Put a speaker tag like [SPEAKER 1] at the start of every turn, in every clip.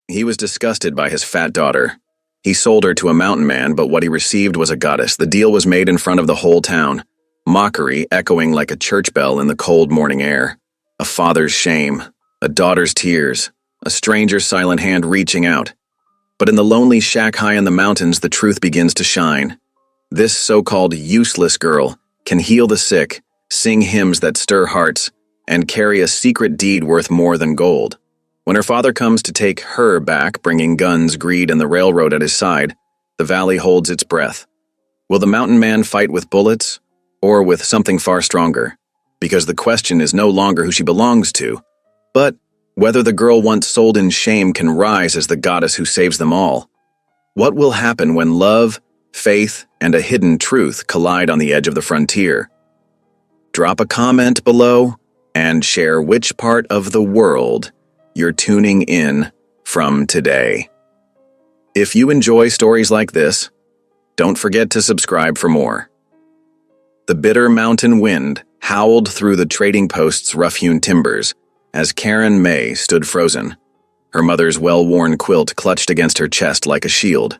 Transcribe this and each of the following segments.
[SPEAKER 1] He was disgusted by his fat daughter. He sold her to a mountain man, but what he received was a goddess. The deal was made in front of the whole town, mockery echoing like a church bell in the cold morning air. A father's shame, a daughter's tears, a stranger's silent hand reaching out. But in the lonely shack high in the mountains, the truth begins to shine. This so-called useless girl can heal the sick, sing hymns that stir hearts, and carry a secret deed worth more than gold. When her father comes to take her back, bringing guns, greed, and the railroad at his side, the valley holds its breath. Will the mountain man fight with bullets, or with something far stronger? Because the question is no longer who she belongs to, but whether the girl once sold in shame can rise as the goddess who saves them all. What will happen when love, faith, and a hidden truth collide on the edge of the frontier? Drop a comment below and share which part of the world you're tuning in from today. If you enjoy stories like this, don't forget to subscribe for more. The bitter mountain wind howled through the trading post's rough-hewn timbers as Karen May stood frozen, her mother's well-worn quilt clutched against her chest like a shield.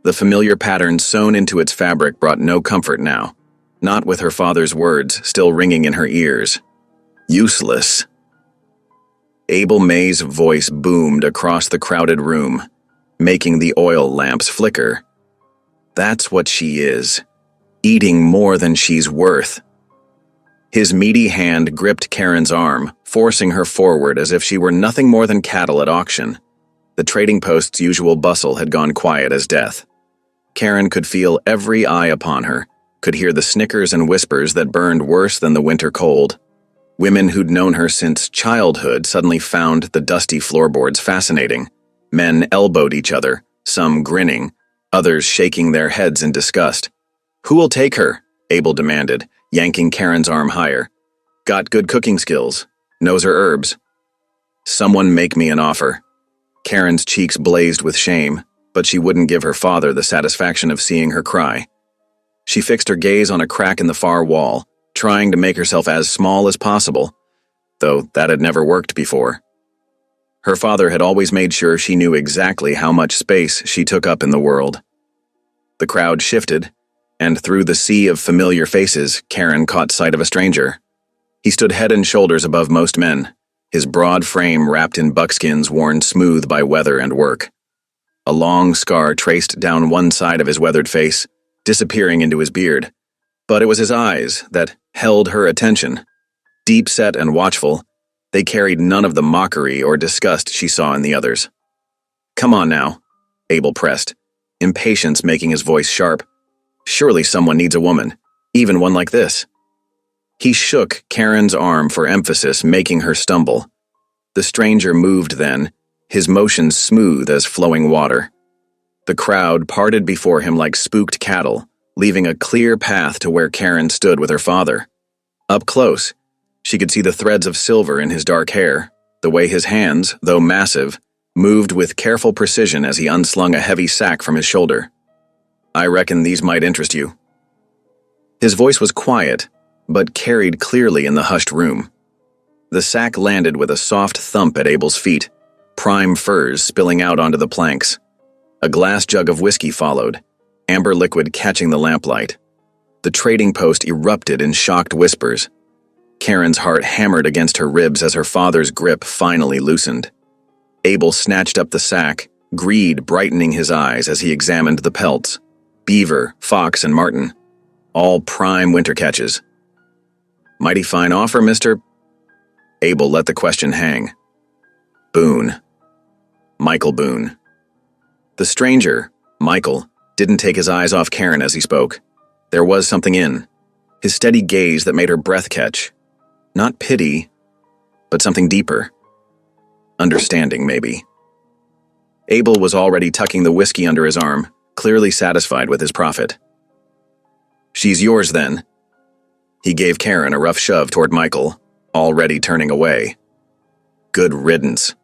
[SPEAKER 1] The familiar pattern sewn into its fabric brought no comfort now, not with her father's words still ringing in her ears. Useless. Abel May's voice boomed across the crowded room, making the oil lamps flicker. That's what she is, eating more than she's worth. His meaty hand gripped Karen's arm, forcing her forward as if she were nothing more than cattle at auction. The trading post's usual bustle had gone quiet as death. Karen could feel every eye upon her, could hear the snickers and whispers that burned worse than the winter cold. Women who'd known her since childhood suddenly found the dusty floorboards fascinating. Men elbowed each other, some grinning, others shaking their heads in disgust. "Who will take her?" Abel demanded, yanking Karen's arm higher. "Got good cooking skills. Knows her herbs." "Someone make me an offer." Karen's cheeks blazed with shame, but she wouldn't give her father the satisfaction of seeing her cry. She fixed her gaze on a crack in the far wall, trying to make herself as small as possible, though that had never worked before. Her father had always made sure she knew exactly how much space she took up in the world. The crowd shifted, and through the sea of familiar faces, Karen caught sight of a stranger. He stood head and shoulders above most men, his broad frame wrapped in buckskins worn smooth by weather and work. A long scar traced down one side of his weathered face, disappearing into his beard. But it was his eyes that held her attention. Deep-set and watchful, they carried none of the mockery or disgust she saw in the others. "Come on now," Abel pressed, impatience making his voice sharp. "Surely someone needs a woman, even one like this." He shook Karen's arm for emphasis, making her stumble. The stranger moved then, his motions smooth as flowing water. The crowd parted before him like spooked cattle, leaving a clear path to where Karen stood with her father. Up close, she could see the threads of silver in his dark hair, the way his hands, though massive, moved with careful precision as he unslung a heavy sack from his shoulder. "I reckon these might interest you." His voice was quiet, but carried clearly in the hushed room. The sack landed with a soft thump at Abel's feet, prime furs spilling out onto the planks. A glass jug of whiskey followed, amber liquid catching the lamplight. The trading post erupted in shocked whispers. Karen's heart hammered against her ribs as her father's grip finally loosened. Abel snatched up the sack, greed brightening his eyes as he examined the pelts. Beaver, fox, and marten, all prime winter catches. "Mighty fine offer, Mr. Abel let the question hang. "Boone. Michael Boone." The stranger, Michael, didn't take his eyes off Karen as he spoke. There was something in his steady gaze that made her breath catch. Not pity, but something deeper. Understanding, maybe. Abel was already tucking the whiskey under his arm, clearly satisfied with his profit. "She's yours, then." He gave Karen a rough shove toward Michael, already turning away. "Good riddance."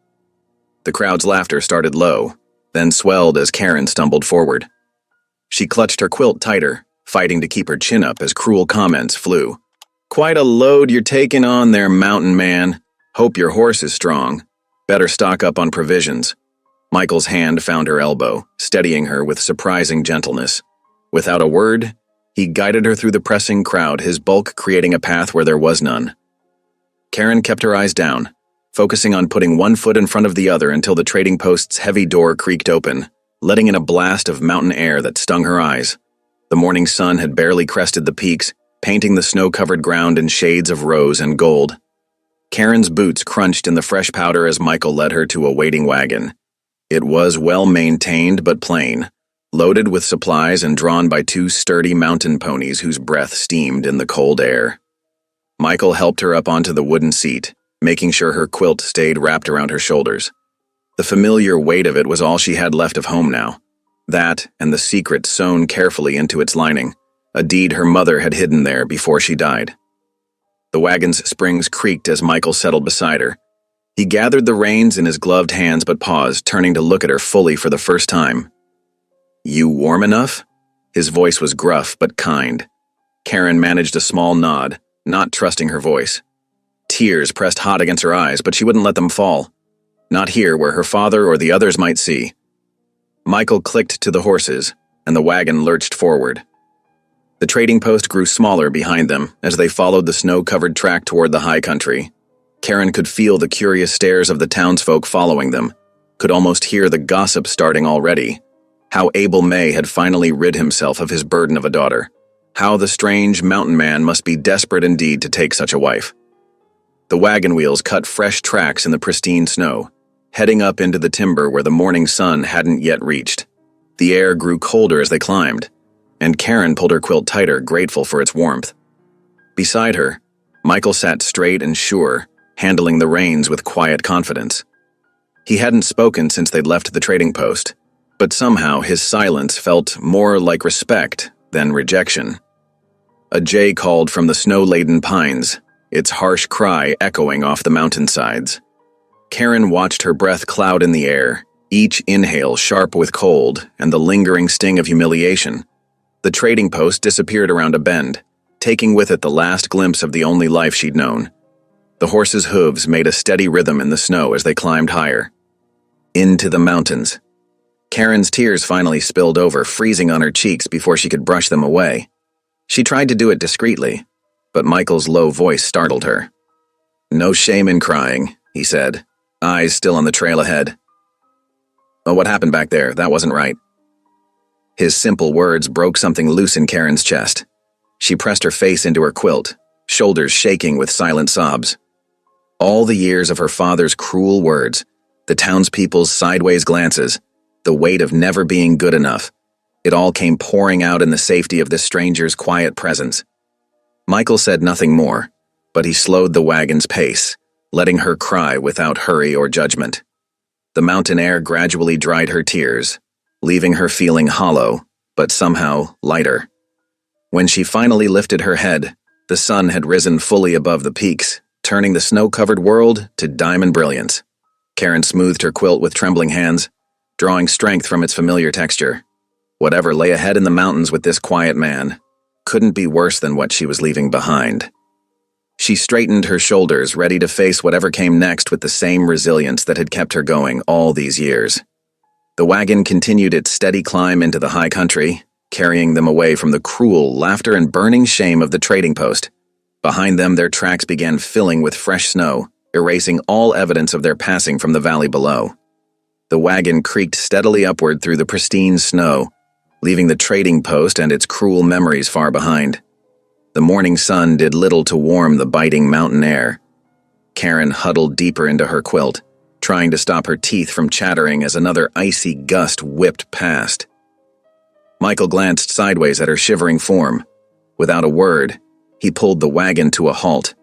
[SPEAKER 1] The crowd's laughter started low, then swelled as Karen stumbled forward. She clutched her quilt tighter, fighting to keep her chin up as cruel comments flew. "Quite a load you're taking on there, mountain man. Hope your horse is strong. Better stock up on provisions." Michael's hand found her elbow, steadying her with surprising gentleness. Without a word, he guided her through the pressing crowd, his bulk creating a path where there was none. Karen kept her eyes down, focusing on putting one foot in front of the other until the trading post's heavy door creaked open, letting in a blast of mountain air that stung her eyes. The morning sun had barely crested the peaks, painting the snow-covered ground in shades of rose and gold. Karen's boots crunched in the fresh powder as Michael led her to a waiting wagon. It was well-maintained but plain, loaded with supplies and drawn by two sturdy mountain ponies whose breath steamed in the cold air. Michael helped her up onto the wooden seat, making sure her quilt stayed wrapped around her shoulders. The familiar weight of it was all she had left of home now. That and the secret sewn carefully into its lining, a deed her mother had hidden there before she died. The wagon's springs creaked as Michael settled beside her. He gathered the reins in his gloved hands but paused, turning to look at her fully for the first time. "You warm enough?" His voice was gruff but kind. Karen managed a small nod, not trusting her voice. Tears pressed hot against her eyes, but she wouldn't let them fall. Not here, where her father or the others might see. Michael clicked to the horses, and the wagon lurched forward. The trading post grew smaller behind them as they followed the snow-covered track toward the high country. Karen could feel the curious stares of the townsfolk following them, could almost hear the gossip starting already. How Abel May had finally rid himself of his burden of a daughter. How the strange mountain man must be desperate indeed to take such a wife. The wagon wheels cut fresh tracks in the pristine snow, heading up into the timber where the morning sun hadn't yet reached. The air grew colder as they climbed, and Karen pulled her quilt tighter, grateful for its warmth. Beside her, Michael sat straight and sure, handling the reins with quiet confidence. He hadn't spoken since they'd left the trading post, but somehow his silence felt more like respect than rejection. A jay called from the snow-laden pines, its harsh cry echoing off the mountainsides. Karen watched her breath cloud in the air, each inhale sharp with cold and the lingering sting of humiliation. The trading post disappeared around a bend, taking with it the last glimpse of the only life she'd known. The horses' hooves made a steady rhythm in the snow as they climbed higher. Into the mountains. Karen's tears finally spilled over, freezing on her cheeks before she could brush them away. She tried to do it discreetly, but Michael's low voice startled her. "No shame in crying," he said, eyes still on the trail ahead. "Oh, what happened back there? That wasn't right." His simple words broke something loose in Karen's chest. She pressed her face into her quilt, shoulders shaking with silent sobs. All the years of her father's cruel words, the townspeople's sideways glances, the weight of never being good enough, it all came pouring out in the safety of this stranger's quiet presence. Michael said nothing more, but he slowed the wagon's pace, letting her cry without hurry or judgment. The mountain air gradually dried her tears, leaving her feeling hollow, but somehow lighter. When she finally lifted her head, the sun had risen fully above the peaks, turning the snow-covered world to diamond brilliance. Karen smoothed her quilt with trembling hands, drawing strength from its familiar texture. Whatever lay ahead in the mountains with this quiet man couldn't be worse than what she was leaving behind. She straightened her shoulders, ready to face whatever came next with the same resilience that had kept her going all these years. The wagon continued its steady climb into the high country, carrying them away from the cruel laughter and burning shame of the trading post. Behind them, their tracks began filling with fresh snow, erasing all evidence of their passing from the valley below. The wagon creaked steadily upward through the pristine snow, leaving the trading post and its cruel memories far behind. The morning sun did little to warm the biting mountain air. Karen huddled deeper into her quilt, trying to stop her teeth from chattering as another icy gust whipped past. Michael glanced sideways at her shivering form. Without a word, he pulled the wagon to a halt.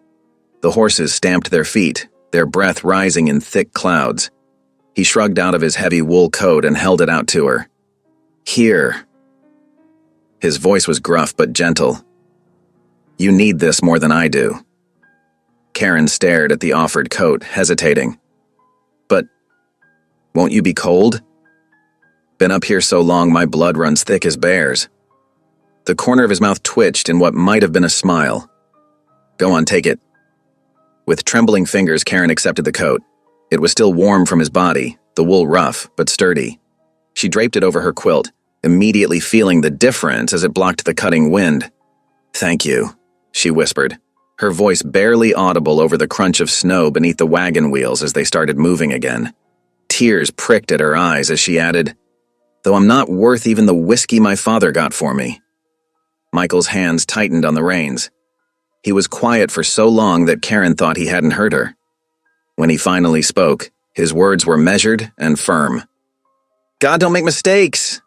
[SPEAKER 1] The horses stamped their feet, their breath rising in thick clouds. He shrugged out of his heavy wool coat and held it out to her. "Here." His voice was gruff but gentle. "You need this more than I do." Karen stared at the offered coat, hesitating. "But won't you be cold? Been up here so long my blood runs thick as bears." The corner of his mouth twitched in what might have been a smile. "Go on, take it." With trembling fingers, Karen accepted the coat. It was still warm from his body, the wool rough but sturdy. She draped it over her quilt, immediately feeling the difference as it blocked the cutting wind. "Thank you," she whispered, her voice barely audible over the crunch of snow beneath the wagon wheels as they started moving again. Tears pricked at her eyes as she added, "Though I'm not worth even the whiskey my father got for me." Michael's hands tightened on the reins. He was quiet for so long that Karen thought he hadn't heard her. When he finally spoke, his words were measured and firm. "God don't make mistakes."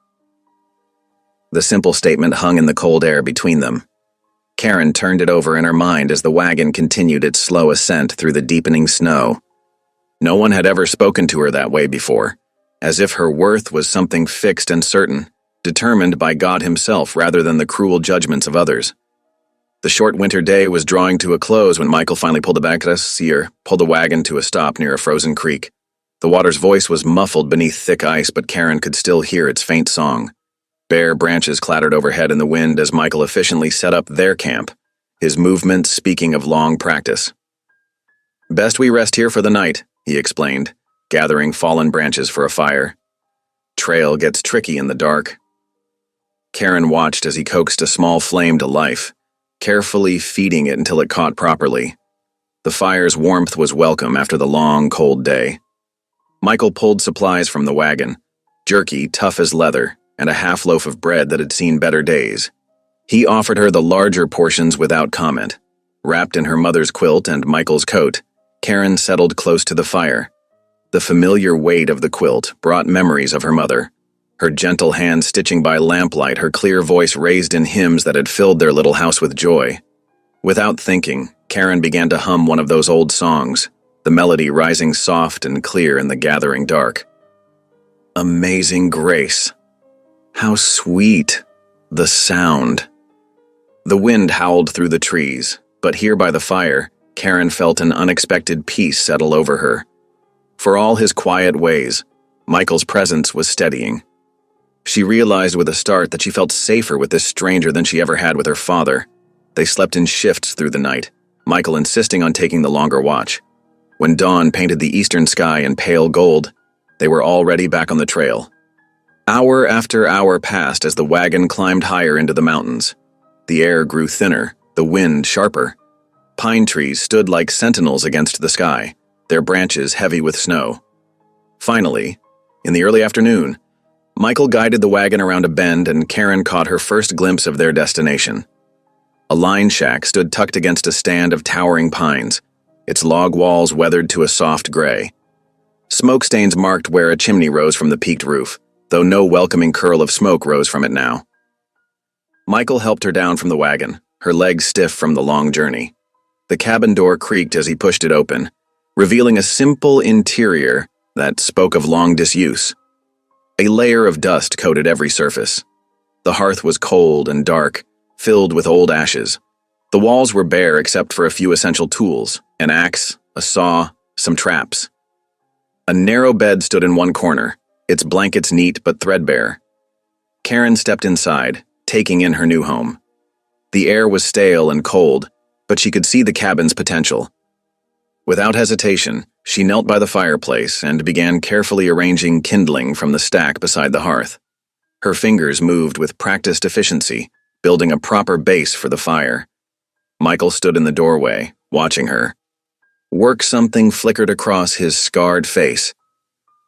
[SPEAKER 1] The simple statement hung in the cold air between them. Karen turned it over in her mind as the wagon continued its slow ascent through the deepening snow. No one had ever spoken to her that way before, as if her worth was something fixed and certain, determined by God himself rather than the cruel judgments of others. The short winter day was drawing to a close when Michael finally pulled the wagon to a stop near a frozen creek. The water's voice was muffled beneath thick ice, but Karen could still hear its faint song. Bare branches clattered overhead in the wind as Michael efficiently set up their camp, his movements speaking of long practice. "Best we rest here for the night," he explained, gathering fallen branches for a fire. "Trail gets tricky in the dark." Karen watched as he coaxed a small flame to life, carefully feeding it until it caught properly. The fire's warmth was welcome after the long, cold day. Michael pulled supplies from the wagon, jerky tough as leather, and a half loaf of bread that had seen better days. He offered her the larger portions without comment. Wrapped in her mother's quilt and Michael's coat, Karen settled close to the fire. The familiar weight of the quilt brought memories of her mother, her gentle hand stitching by lamplight, her clear voice raised in hymns that had filled their little house with joy. Without thinking, Karen began to hum one of those old songs, the melody rising soft and clear in the gathering dark. Amazing grace. How sweet. The sound. The wind howled through the trees, but here by the fire, Karen felt an unexpected peace settle over her. For all his quiet ways, Michael's presence was steadying. She realized with a start that she felt safer with this stranger than she ever had with her father. They slept in shifts through the night, Michael insisting on taking the longer watch. When dawn painted the eastern sky in pale gold, they were already back on the trail. Hour after hour passed as the wagon climbed higher into the mountains. The air grew thinner, the wind sharper. Pine trees stood like sentinels against the sky, their branches heavy with snow. Finally, in the early afternoon, Michael guided the wagon around a bend and Karen caught her first glimpse of their destination. A line shack stood tucked against a stand of towering pines, its log walls weathered to a soft gray. Smoke stains marked where a chimney rose from the peaked roof, though no welcoming curl of smoke rose from it now. Michael helped her down from the wagon, her legs stiff from the long journey. The cabin door creaked as he pushed it open, revealing a simple interior that spoke of long disuse. A layer of dust coated every surface. The hearth was cold and dark, filled with old ashes. The walls were bare except for a few essential tools, an axe, a saw, some traps. A narrow bed stood in one corner, its blankets neat but threadbare. Karen stepped inside, taking in her new home. The air was stale and cold, but she could see the cabin's potential. Without hesitation, she knelt by the fireplace and began carefully arranging kindling from the stack beside the hearth. Her fingers moved with practiced efficiency, building a proper base for the fire. Michael stood in the doorway, watching her. Work something flickered across his scarred face.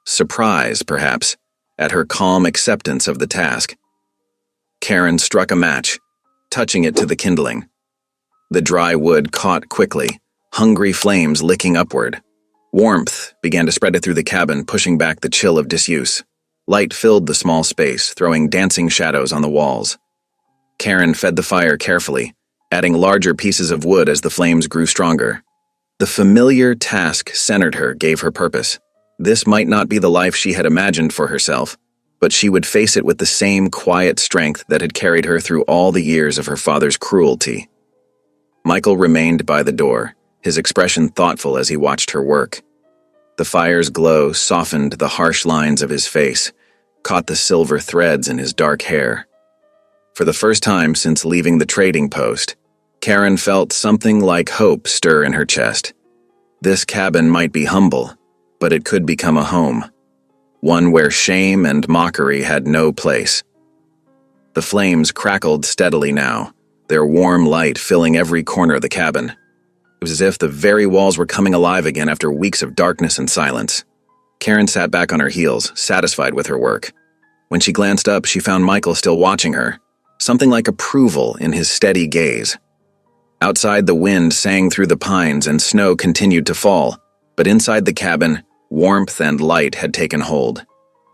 [SPEAKER 1] Surprise, perhaps, at her calm acceptance of the task. Karen struck a match, touching it to the kindling. The dry wood caught quickly, hungry flames licking upward. Warmth began to spread through the cabin, pushing back the chill of disuse. Light filled the small space, throwing dancing shadows on the walls. Karen fed the fire carefully, adding larger pieces of wood as the flames grew stronger. The familiar task centered her, gave her purpose. This might not be the life she had imagined for herself, but she would face it with the same quiet strength that had carried her through all the years of her father's cruelty. Michael remained by the door, his expression thoughtful as he watched her work. The fire's glow softened the harsh lines of his face, caught the silver threads in his dark hair. For the first time since leaving the trading post, Karen felt something like hope stir in her chest. This cabin might be humble, but it could become a home. one where shame and mockery had no place. The flames crackled steadily now, their warm light filling every corner of the cabin. It was as if the very walls were coming alive again after weeks of darkness and silence. Karen sat back on her heels, satisfied with her work. When she glanced up, she found Michael still watching her, something like approval in his steady gaze. Outside, the wind sang through the pines and snow continued to fall, but inside the cabin, warmth and light had taken hold.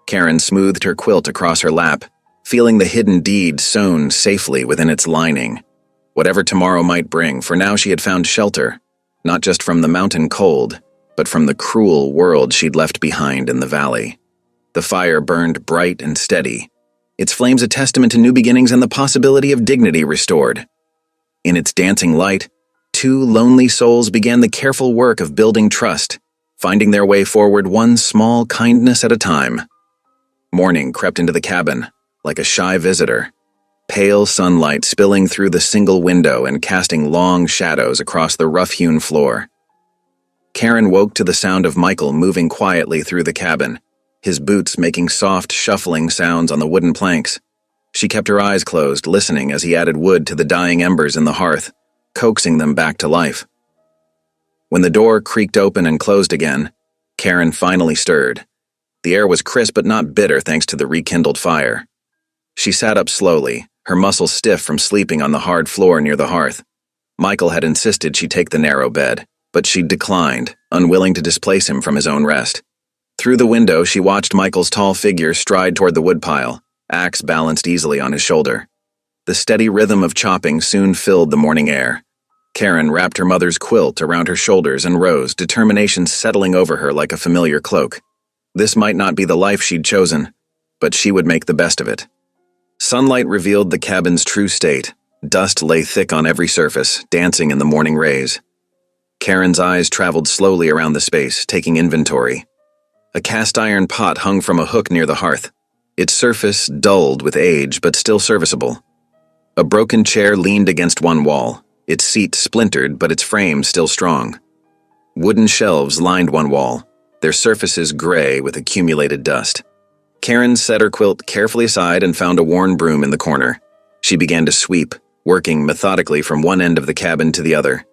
[SPEAKER 1] Karen smoothed her quilt across her lap, feeling the hidden deed sewn safely within its lining. Whatever tomorrow might bring, for now she had found shelter, not just from the mountain cold, but from the cruel world she'd left behind in the valley. The fire burned bright and steady, its flames a testament to new beginnings and the possibility of dignity restored. In its dancing light, two lonely souls began the careful work of building trust, finding their way forward one small kindness at a time. Morning crept into the cabin, like a shy visitor, pale sunlight spilling through the single window and casting long shadows across the rough-hewn floor. Karen woke to the sound of Michael moving quietly through the cabin, his boots making soft, shuffling sounds on the wooden planks. She kept her eyes closed, listening as he added wood to the dying embers in the hearth, coaxing them back to life. When the door creaked open and closed again, Karen finally stirred. The air was crisp but not bitter thanks to the rekindled fire. She sat up slowly, her muscles stiff from sleeping on the hard floor near the hearth. Michael had insisted she take the narrow bed, but she declined, unwilling to displace him from his own rest. Through the window, she watched Michael's tall figure stride toward the woodpile, axe balanced easily on his shoulder. The steady rhythm of chopping soon filled the morning air. Karen wrapped her mother's quilt around her shoulders and rose, determination settling over her like a familiar cloak. This might not be the life she'd chosen, but she would make the best of it. Sunlight revealed the cabin's true state. Dust lay thick on every surface, dancing in the morning rays. Karen's eyes traveled slowly around the space, taking inventory. A cast-iron pot hung from a hook near the hearth, its surface dulled with age but still serviceable. A broken chair leaned against one wall, its seat splintered but its frame still strong. Wooden shelves lined one wall, their surfaces gray with accumulated dust. Karen set her quilt carefully aside and found a worn broom in the corner. She began to sweep, working methodically from one end of the cabin to the other.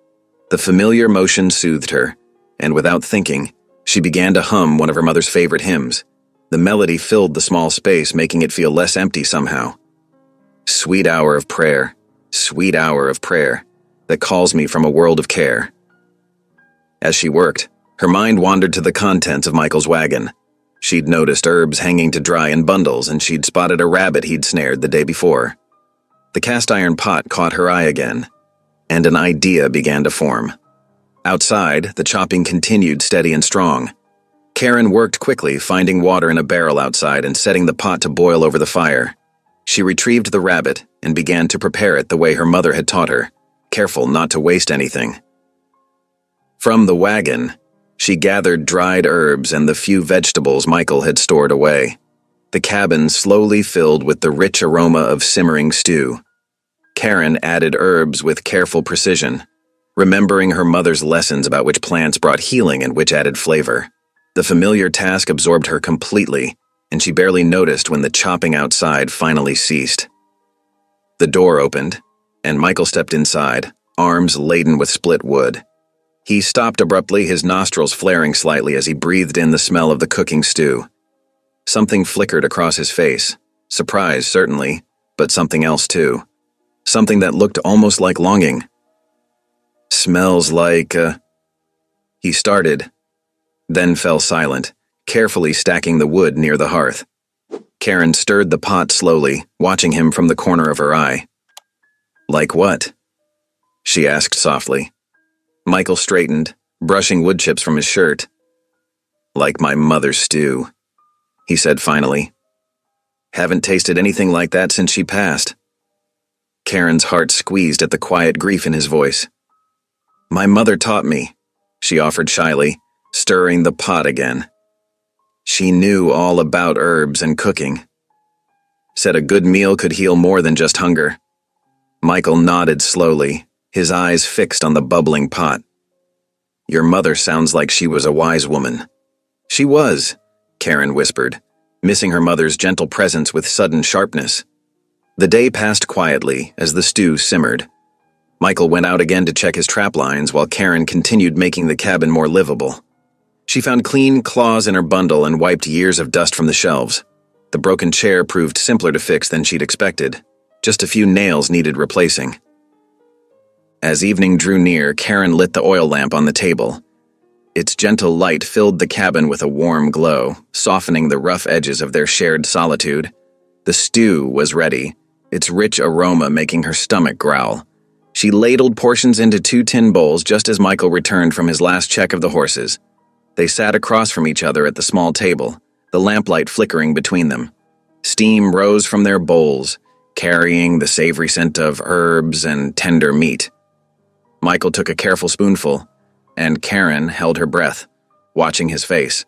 [SPEAKER 1] The familiar motion soothed her, and without thinking, she began to hum one of her mother's favorite hymns. The melody filled the small space, making it feel less empty somehow. Sweet hour of prayer, that calls me from a world of care. As she worked, her mind wandered to the contents of Michael's wagon. She'd noticed herbs hanging to dry in bundles, and she'd spotted a rabbit he'd snared the day before. The cast-iron pot caught her eye again, and an idea began to form. Outside, the chopping continued steady and strong. Karen worked quickly, finding water in a barrel outside and setting the pot to boil over the fire. She retrieved the rabbit and began to prepare it the way her mother had taught her, careful not to waste anything. From the wagon, she gathered dried herbs and the few vegetables Michael had stored away. The cabin slowly filled with the rich aroma of simmering stew. Karen added herbs with careful precision, remembering her mother's lessons about which plants brought healing and which added flavor. The familiar task absorbed her completely, and she barely noticed when the chopping outside finally ceased. The door opened, and Michael stepped inside, arms laden with split wood. He stopped abruptly, his nostrils flaring slightly as he breathed in the smell of the cooking stew. Something flickered across his face, surprise certainly, but something else too. Something that looked almost like longing. Smells like, He started, then fell silent, carefully stacking the wood near the hearth. Karen stirred the pot slowly, watching him from the corner of her eye. Like what? She asked softly. Michael straightened, brushing wood chips from his shirt. Like my mother's stew, he said finally. Haven't tasted anything like that since she passed. Karen's heart squeezed at the quiet grief in his voice. My mother taught me, she offered shyly, stirring the pot again. She knew all about herbs and cooking. Said a good meal could heal more than just hunger. Michael nodded slowly, his eyes fixed on the bubbling pot. Your mother sounds like she was a wise woman. She was, Karen whispered, missing her mother's gentle presence with sudden sharpness. The day passed quietly as the stew simmered. Michael went out again to check his trap lines while Karen continued making the cabin more livable. She found clean claws in her bundle and wiped years of dust from the shelves. The broken chair proved simpler to fix than she'd expected. Just a few nails needed replacing. As evening drew near, Karen lit the oil lamp on the table. Its gentle light filled the cabin with a warm glow, softening the rough edges of their shared solitude. The stew was ready, its rich aroma making her stomach growl. She ladled portions into 2 tin bowls just as Michael returned from his last check of the horses. They sat across from each other at the small table, the lamplight flickering between them. Steam rose from their bowls, carrying the savory scent of herbs and tender meat. Michael took a careful spoonful, and Karen held her breath, watching his face.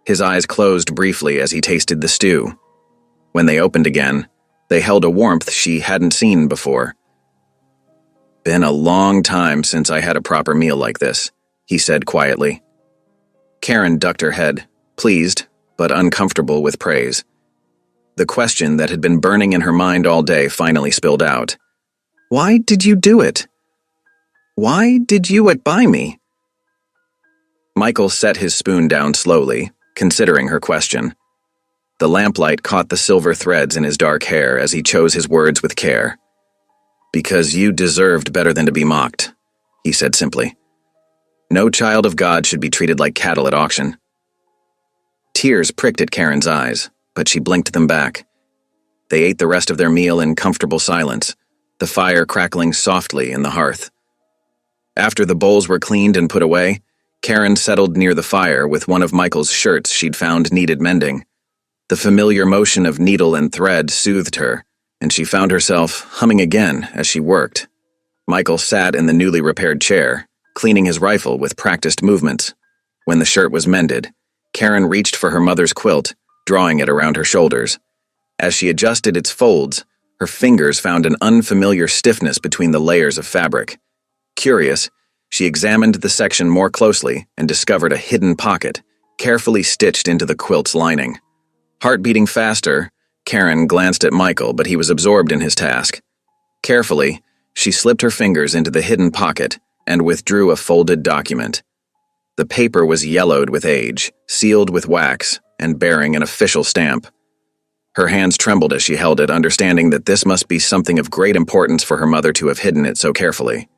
[SPEAKER 1] His eyes closed briefly as he tasted the stew. When they opened again, they held a warmth she hadn't seen before. "Been a long time since I had a proper meal like this," he said quietly. Karen ducked her head, pleased but uncomfortable with praise. The question that had been burning in her mind all day finally spilled out. "Why did you do it? Why did you buy me?" Michael set his spoon down slowly, considering her question. The lamplight caught the silver threads in his dark hair as he chose his words with care. "Because you deserved better than to be mocked," he said simply. "No child of God should be treated like cattle at auction." Tears pricked at Karen's eyes, but she blinked them back. They ate the rest of their meal in comfortable silence, the fire crackling softly in the hearth. After the bowls were cleaned and put away, Karen settled near the fire with one of Michael's shirts she'd found needed mending. The familiar motion of needle and thread soothed her, and she found herself humming again as she worked. Michael sat in the newly repaired chair, cleaning his rifle with practiced movements. When the shirt was mended, Karen reached for her mother's quilt, drawing it around her shoulders. As she adjusted its folds, her fingers found an unfamiliar stiffness between the layers of fabric. Curious, she examined the section more closely and discovered a hidden pocket, carefully stitched into the quilt's lining. Heart beating faster, Karen glanced at Michael, but he was absorbed in his task. Carefully, she slipped her fingers into the hidden pocket and withdrew a folded document. The paper was yellowed with age, sealed with wax, and bearing an official stamp. Her hands trembled as she held it, understanding that this must be something of great importance for her mother to have hidden it so carefully.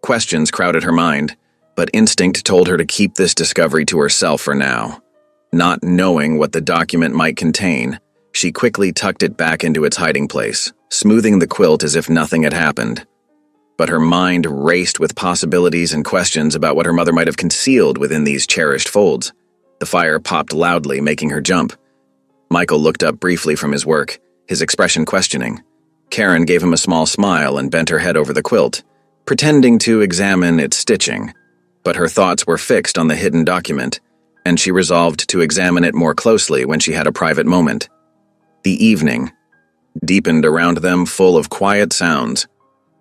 [SPEAKER 1] Questions crowded her mind, but instinct told her to keep this discovery to herself for now. Not knowing what the document might contain, she quickly tucked it back into its hiding place, smoothing the quilt as if nothing had happened. But her mind raced with possibilities and questions about what her mother might have concealed within these cherished folds. The fire popped loudly, making her jump. Michael looked up briefly from his work, his expression questioning. Karen gave him a small smile and bent her head over the quilt, pretending to examine its stitching. But her thoughts were fixed on the hidden document, and she resolved to examine it more closely when she had a private moment. The evening deepened around them, full of quiet sounds.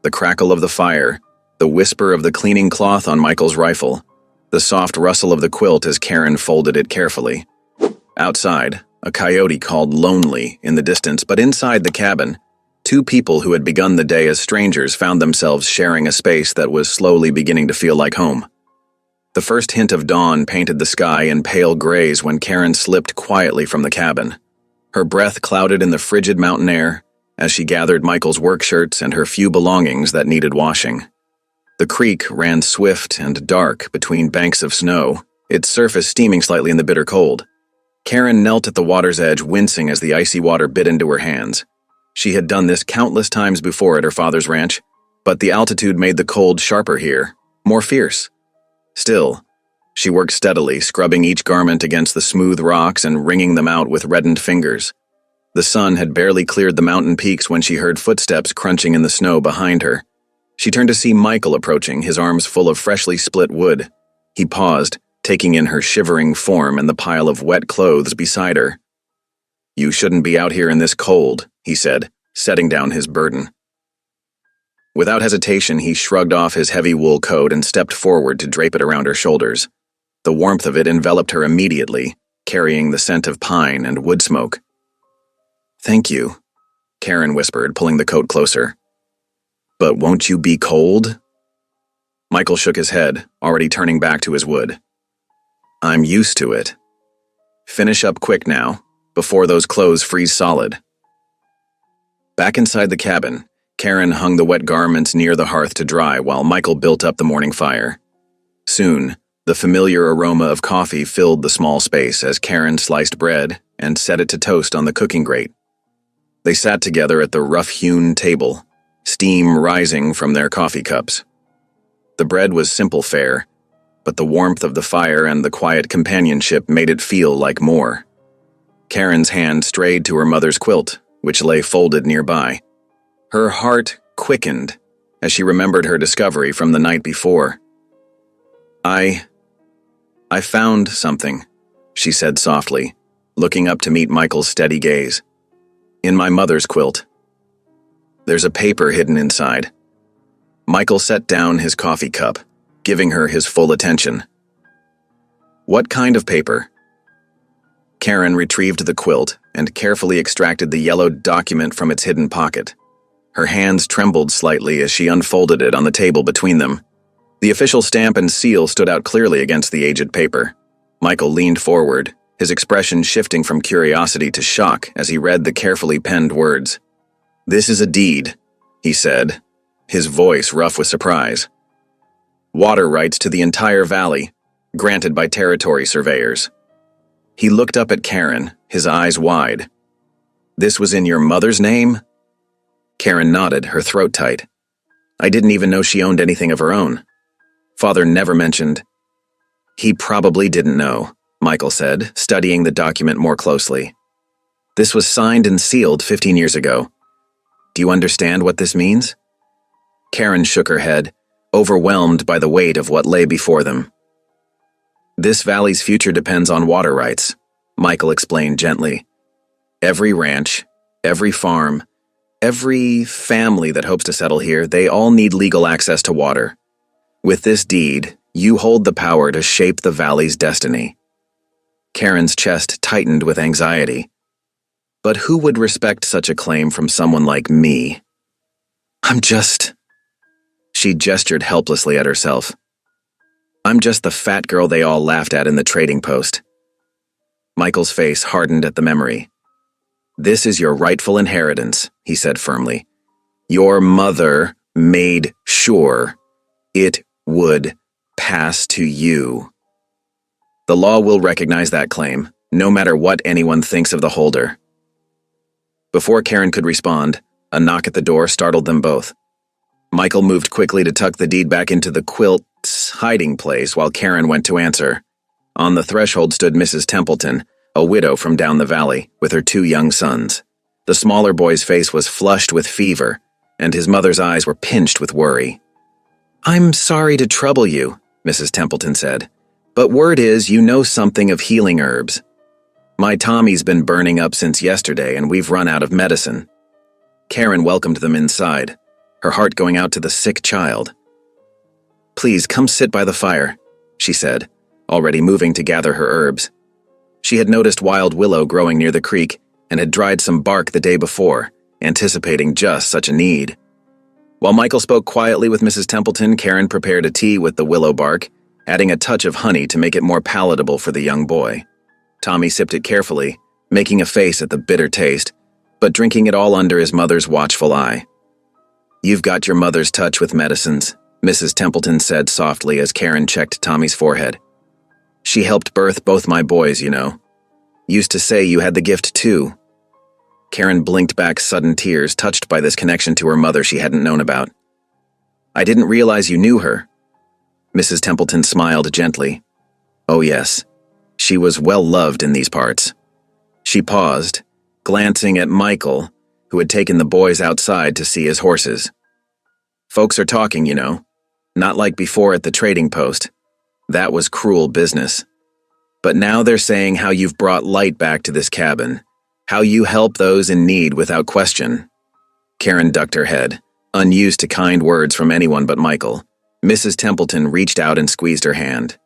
[SPEAKER 1] The crackle of the fire, the whisper of the cleaning cloth on Michael's rifle, the soft rustle of the quilt as Karen folded it carefully. Outside, a coyote called lonely in the distance, but inside the cabin, two people who had begun the day as strangers found themselves sharing a space that was slowly beginning to feel like home. The first hint of dawn painted the sky in pale grays when Karen slipped quietly from the cabin. Her breath clouded in the frigid mountain air as she gathered Michael's work shirts and her few belongings that needed washing. The creek ran swift and dark between banks of snow, its surface steaming slightly in the bitter cold. Karen knelt at the water's edge, wincing as the icy water bit into her hands. She had done this countless times before at her father's ranch, but the altitude made the cold sharper here, more fierce. Still, she worked steadily, scrubbing each garment against the smooth rocks and wringing them out with reddened fingers. The sun had barely cleared the mountain peaks when she heard footsteps crunching in the snow behind her. She turned to see Michael approaching, his arms full of freshly split wood. He paused, taking in her shivering form and the pile of wet clothes beside her. "You shouldn't be out here in this cold," he said, setting down his burden. Without hesitation, he shrugged off his heavy wool coat and stepped forward to drape it around her shoulders. The warmth of it enveloped her immediately, carrying the scent of pine and wood smoke. "Thank you," Karen whispered, pulling the coat closer. "But won't you be cold?" Michael shook his head, already turning back to his wood. "I'm used to it. Finish up quick now, before those clothes freeze solid." Back inside the cabin, Karen hung the wet garments near the hearth to dry while Michael built up the morning fire. Soon, the familiar aroma of coffee filled the small space as Karen sliced bread and set it to toast on the cooking grate. They sat together at the rough-hewn table, steam rising from their coffee cups. The bread was simple fare, but the warmth of the fire and the quiet companionship made it feel like more. Karen's hand strayed to her mother's quilt, which lay folded nearby. Her heart quickened as she remembered her discovery from the night before. I found something," she said softly, looking up to meet Michael's steady gaze. "In my mother's quilt. There's a paper hidden inside." Michael set down his coffee cup, giving her his full attention. "What kind of paper?" Karen retrieved the quilt and carefully extracted the yellowed document from its hidden pocket. Her hands trembled slightly as she unfolded it on the table between them. The official stamp and seal stood out clearly against the aged paper. Michael leaned forward, his expression shifting from curiosity to shock as he read the carefully penned words. "This is a deed," he said, his voice rough with surprise. "Water rights to the entire valley, granted by territory surveyors." He looked up at Karen, his eyes wide. "This was in your mother's name?" Karen nodded, her throat tight. "I didn't even know she owned anything of her own. Father never mentioned." "He probably didn't know," Michael said, studying the document more closely. "This was signed and sealed 15 years ago. Do you understand what this means?" Karen shook her head, overwhelmed by the weight of what lay before them. "This valley's future depends on water rights," Michael explained gently. "Every ranch, every farm, every family that hopes to settle here, they all need legal access to water. With this deed, you hold the power to shape the valley's destiny." Karen's chest tightened with anxiety. "But who would respect such a claim from someone like me?" She gestured helplessly at herself. "I'm just the fat girl they all laughed at in the trading post." Michael's face hardened at the memory. "This is your rightful inheritance," he said firmly. "Your mother made sure it would pass to you. The law will recognize that claim, no matter what anyone thinks of the holder." Before Karen could respond, a knock at the door startled them both. Michael moved quickly to tuck the deed back into the quilt's hiding place while Karen went to answer. On the threshold stood Mrs. Templeton, a widow from down the valley, with her 2 young sons. The smaller boy's face was flushed with fever, and his mother's eyes were pinched with worry. "I'm sorry to trouble you," Mrs. Templeton said, "but word is you know something of healing herbs. My Tommy's been burning up since yesterday, and we've run out of medicine." Karen welcomed them inside, her heart going out to the sick child. "Please come sit by the fire," she said, already moving to gather her herbs. She had noticed wild willow growing near the creek and had dried some bark the day before, anticipating just such a need. While Michael spoke quietly with Mrs. Templeton, Karen prepared a tea with the willow bark, adding a touch of honey to make it more palatable for the young boy. Tommy sipped it carefully, making a face at the bitter taste, but drinking it all under his mother's watchful eye. "You've got your mother's touch with medicines," Mrs. Templeton said softly as Karen checked Tommy's forehead. "She helped birth both my boys, you know. Used to say you had the gift too." Karen blinked back sudden tears, touched by this connection to her mother she hadn't known about. "I didn't realize you knew her." Mrs. Templeton smiled gently. "Oh yes, she was well loved in these parts." She paused, glancing at Michael, who had taken the boys outside to see his horses. "Folks are talking, you know. Not like before at the trading post. That was cruel business. But now they're saying how you've brought light back to this cabin, how you help those in need without question." Karen ducked her head, unused to kind words from anyone but Michael. Mrs. Templeton reached out and squeezed her hand.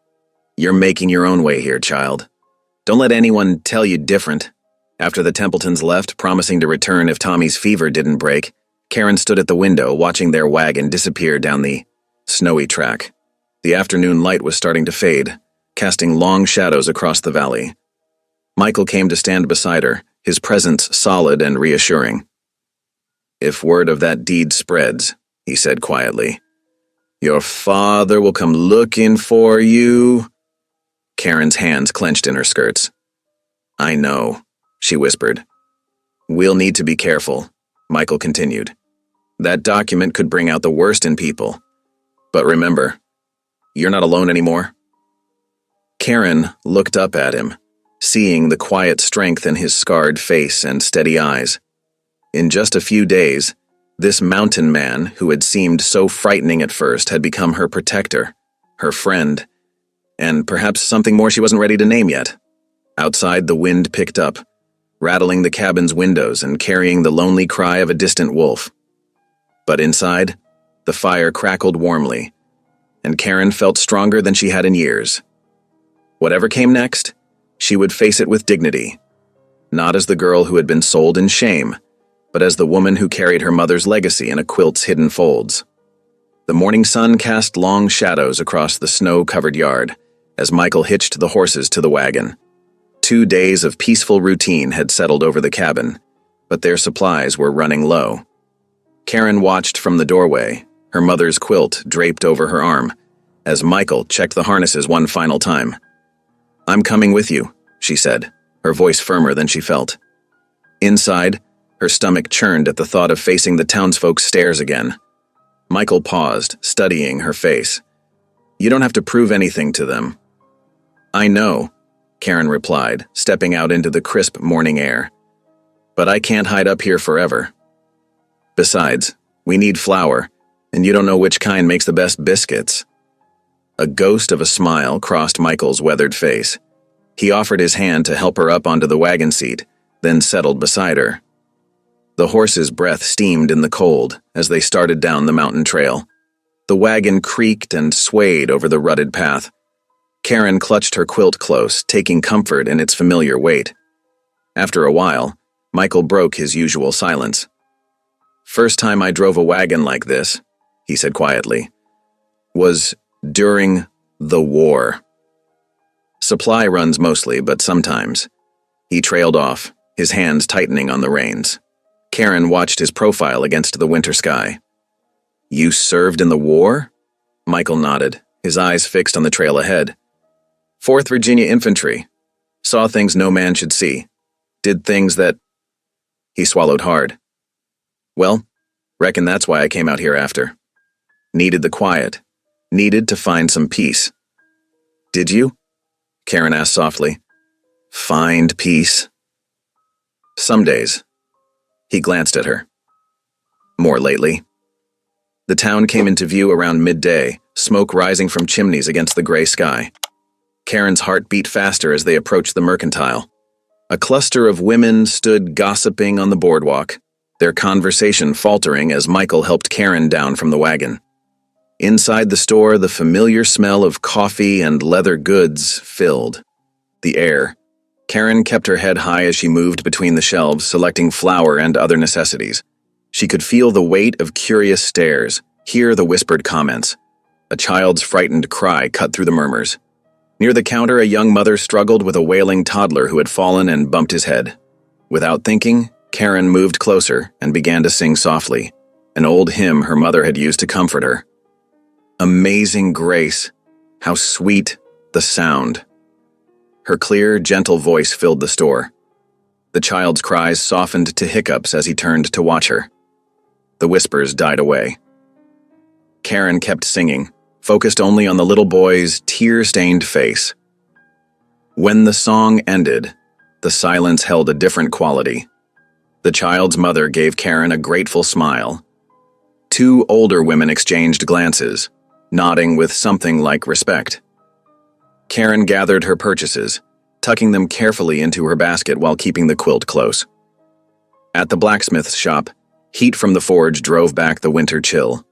[SPEAKER 1] "You're making your own way here, child. Don't let anyone tell you different. After the Templetons left, promising to return if Tommy's fever didn't break, Karen stood at the window watching their wagon disappear down the snowy track. The afternoon light was starting to fade, casting long shadows across the valley. Michael came to stand beside her, his presence solid and reassuring. "If word of that deed spreads," he said quietly, "your father will come looking for you." Karen's hands clenched in her skirts. "I know," she whispered. "We'll need to be careful," Michael continued. "That document could bring out the worst in people. But remember, you're not alone anymore." Karen looked up at him, seeing the quiet strength in his scarred face and steady eyes. In just a few days, this mountain man, who had seemed so frightening at first, had become her protector, her friend, and perhaps something more she wasn't ready to name yet. Outside, the wind picked up, rattling the cabin's windows and carrying the lonely cry of a distant wolf. But inside, the fire crackled warmly, and Karen felt stronger than she had in years. Whatever came next, she would face it with dignity, not as the girl who had been sold in shame, but as the woman who carried her mother's legacy in a quilt's hidden folds. The morning sun cast long shadows across the snow-covered yard as Michael hitched the horses to the wagon. 2 days of peaceful routine had settled over the cabin, but their supplies were running low. Karen watched from the doorway, her mother's quilt draped over her arm, as Michael checked the harnesses one final time. "I'm coming with you," she said, her voice firmer than she felt. Inside, her stomach churned at the thought of facing the townsfolk's stares again. Michael paused, studying her face. "You don't have to prove anything to them." "I know," Karen replied, stepping out into the crisp morning air. "But I can't hide up here forever. Besides, we need flour, and you don't know which kind makes the best biscuits." A ghost of a smile crossed Michael's weathered face. He offered his hand to help her up onto the wagon seat, then settled beside her. The horse's breath steamed in the cold as they started down the mountain trail. The wagon creaked and swayed over the rutted path. Karen clutched her quilt close, taking comfort in its familiar weight. After a while, Michael broke his usual silence. "First time I drove a wagon like this," he said quietly, "was during the war. Supply runs mostly, but sometimes." He trailed off, his hands tightening on the reins. Karen watched his profile against the winter sky. "You served in the war?" Michael nodded, his eyes fixed on the trail ahead. "4th Virginia Infantry. Saw things no man should see. Did things that—" He swallowed hard. "Well, reckon that's why I came out here after. Needed the quiet. Needed to find some peace." "Did you?" Karen asked softly. "Find peace?" "Some days." He glanced at her. "More lately." The town came into view around midday, smoke rising from chimneys against the gray sky. Karen's heart beat faster as they approached the mercantile. A cluster of women stood gossiping on the boardwalk, their conversation faltering as Michael helped Karen down from the wagon. Inside the store, the familiar smell of coffee and leather goods filled the air. Karen kept her head high as she moved between the shelves, selecting flour and other necessities. She could feel the weight of curious stares, hear the whispered comments. A child's frightened cry cut through the murmurs. Near the counter, a young mother struggled with a wailing toddler who had fallen and bumped his head. Without thinking, Karen moved closer and began to sing softly, an old hymn her mother had used to comfort her. Amazing grace, how sweet the sound. Her clear, gentle voice filled the store. The child's cries softened to hiccups as he turned to watch her. The whispers died away. Karen kept singing, focused only on the little boy's tear-stained face. When the song ended, the silence held a different quality. The child's mother gave Karen a grateful smile. 2 older women exchanged glances, nodding with something like respect. Karen gathered her purchases, tucking them carefully into her basket while keeping the quilt close. At the blacksmith's shop, heat from the forge drove back the winter chill.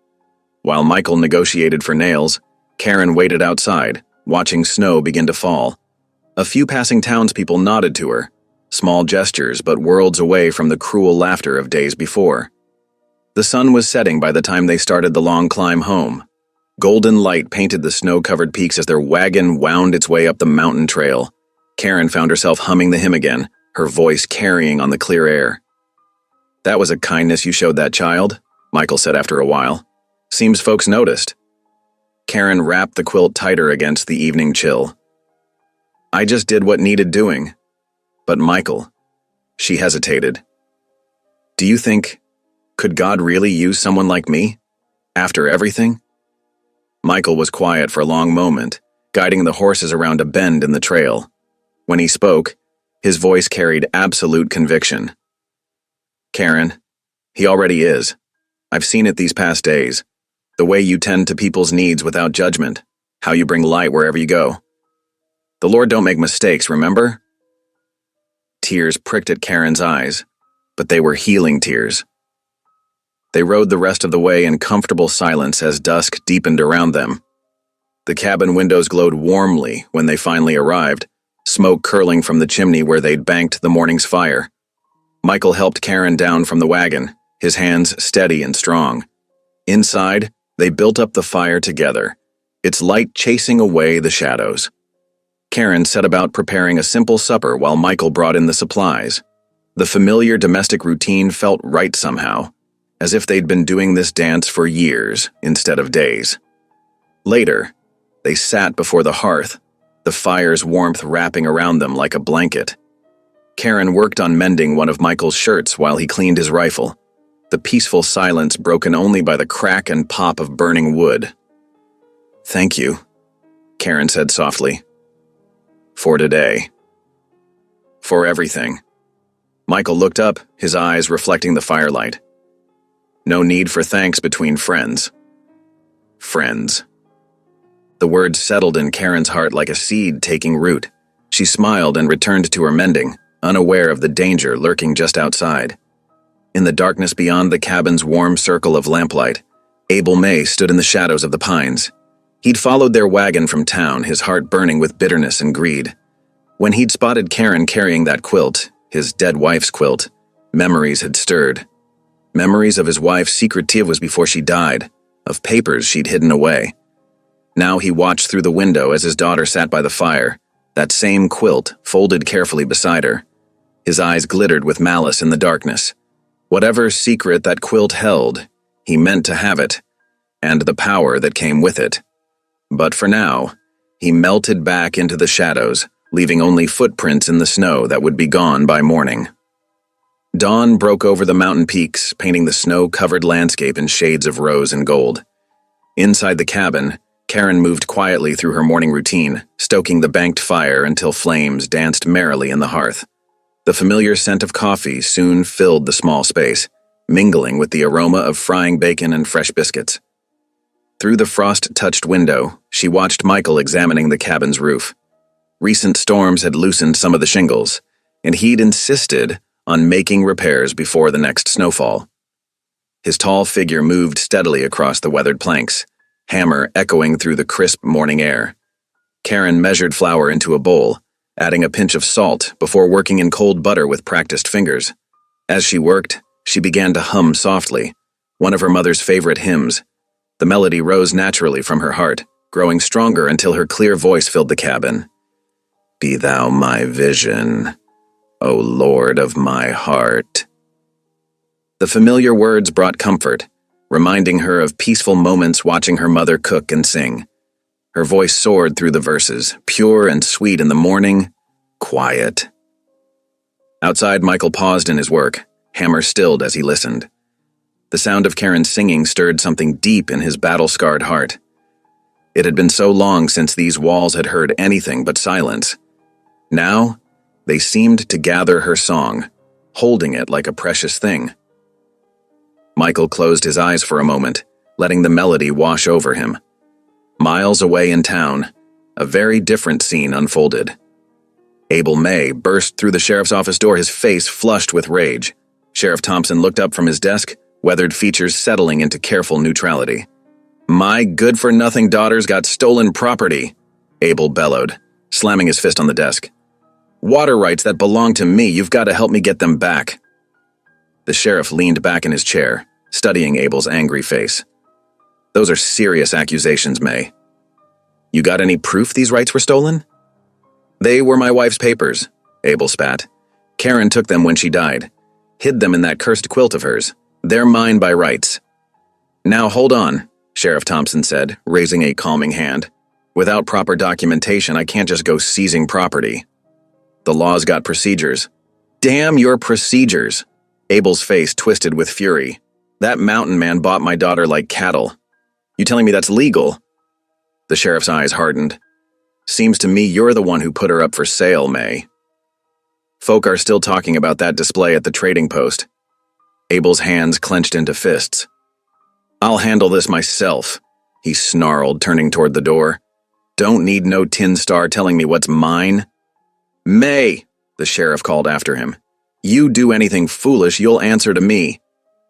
[SPEAKER 1] While Michael negotiated for nails, Karen waited outside, watching snow begin to fall. A few passing townspeople nodded to her, small gestures but worlds away from the cruel laughter of days before. The sun was setting by the time they started the long climb home. Golden light painted the snow-covered peaks as their wagon wound its way up the mountain trail. Karen found herself humming the hymn again, her voice carrying on the clear air. "That was a kindness you showed that child," Michael said after a while. "Seems folks noticed." Karen wrapped the quilt tighter against the evening chill. "I just did what needed doing." "But Michael," she hesitated. "Do you think, could God really use someone like me? After everything?" Michael was quiet for a long moment, guiding the horses around a bend in the trail. When he spoke, his voice carried absolute conviction. "Karen, he already is. I've seen it these past days. The way you tend to people's needs without judgment, how you bring light wherever you go. The Lord don't make mistakes, remember?" Tears pricked at Karen's eyes, but they were healing tears. They rode the rest of the way in comfortable silence as dusk deepened around them. The cabin windows glowed warmly when they finally arrived, smoke curling from the chimney where they'd banked the morning's fire. Michael helped Karen down from the wagon, his hands steady and strong. Inside, they built up the fire together, its light chasing away the shadows. Karen set about preparing a simple supper while Michael brought in the supplies. The familiar domestic routine felt right somehow, as if they'd been doing this dance for years instead of days. Later, they sat before the hearth, the fire's warmth wrapping around them like a blanket. Karen worked on mending one of Michael's shirts while he cleaned his rifle, the peaceful silence broken only by the crack and pop of burning wood. "Thank you," Karen said softly. "For today. For everything." Michael looked up, his eyes reflecting the firelight. "No need for thanks between friends." Friends. The words settled in Karen's heart like a seed taking root. She smiled and returned to her mending, unaware of the danger lurking just outside. In the darkness beyond the cabin's warm circle of lamplight, Abel May stood in the shadows of the pines. He'd followed their wagon from town, his heart burning with bitterness and greed. When he'd spotted Karen carrying that quilt, his dead wife's quilt, memories had stirred. Memories of his wife's secret tiwas before she died, of papers she'd hidden away. Now he watched through the window as his daughter sat by the fire, that same quilt folded carefully beside her. His eyes glittered with malice in the darkness. Whatever secret that quilt held, he meant to have it, and the power that came with it. But for now, he melted back into the shadows, leaving only footprints in the snow that would be gone by morning. Dawn broke over the mountain peaks, painting the snow-covered landscape in shades of rose and gold. Inside the cabin, Karen moved quietly through her morning routine, stoking the banked fire until flames danced merrily in the hearth. The familiar scent of coffee soon filled the small space, mingling with the aroma of frying bacon and fresh biscuits. Through the frost-touched window, she watched Michael examining the cabin's roof. Recent storms had loosened some of the shingles, and he'd insisted on making repairs before the next snowfall. His tall figure moved steadily across the weathered planks, hammer echoing through the crisp morning air. Karen measured flour into a bowl, adding a pinch of salt before working in cold butter with practiced fingers. As she worked, she began to hum softly, one of her mother's favorite hymns. The melody rose naturally from her heart, growing stronger until her clear voice filled the cabin. "Be thou my vision, O Lord of my heart." The familiar words brought comfort, reminding her of peaceful moments watching her mother cook and sing. Her voice soared through the verses, pure and sweet in the morning, quiet. Outside, Michael paused in his work, hammer stilled as he listened. The sound of Karen's singing stirred something deep in his battle-scarred heart. It had been so long since these walls had heard anything but silence. Now, they seemed to gather her song, holding it like a precious thing. Michael closed his eyes for a moment, letting the melody wash over him. Miles away in town, a very different scene unfolded. Abel May burst through the sheriff's office door, his face flushed with rage. Sheriff Thompson looked up from his desk, weathered features settling into careful neutrality. "My good-for-nothing daughter's got stolen property," Abel bellowed. slamming his fist on the desk. "Water rights that belong to me, you've got to help me get them back." The sheriff leaned back in his chair, studying Abel's angry face. "Those are serious accusations, May. You got any proof these rights were stolen?" "They were my wife's papers," Abel spat. "Karen took them when she died. Hid them in that cursed quilt of hers. They're mine by rights." "Now hold on," Sheriff Thompson said, raising a calming hand. "Without proper documentation, I can't just go seizing property. The law's got procedures." "Damn your procedures!" Abel's face twisted with fury. "That mountain man bought my daughter like cattle. You telling me that's legal?" The sheriff's eyes hardened. "Seems to me you're the one who put her up for sale, May." "Folk are still talking about that display at the trading post." Abel's hands clenched into fists. "I'll handle this myself," he snarled, turning toward the door. "Don't need no tin star telling me what's mine." "May," the sheriff called after him. "You do anything foolish, you'll answer to me."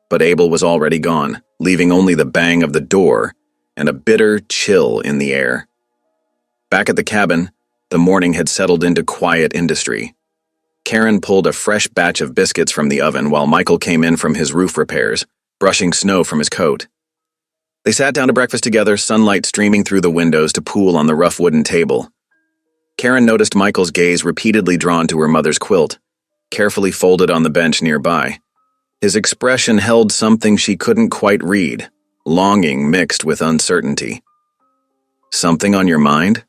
[SPEAKER 1] But Abel was already gone, leaving only the bang of the door and a bitter chill in the air. Back at the cabin, the morning had settled into quiet industry. Karen pulled a fresh batch of biscuits from the oven while Michael came in from his roof repairs, brushing snow from his coat. They sat down to breakfast together, sunlight streaming through the windows to pool on the rough wooden table. Karen noticed Michael's gaze repeatedly drawn to her mother's quilt, carefully folded on the bench nearby. His expression held something she couldn't quite read, longing mixed with uncertainty. "Something on your mind?"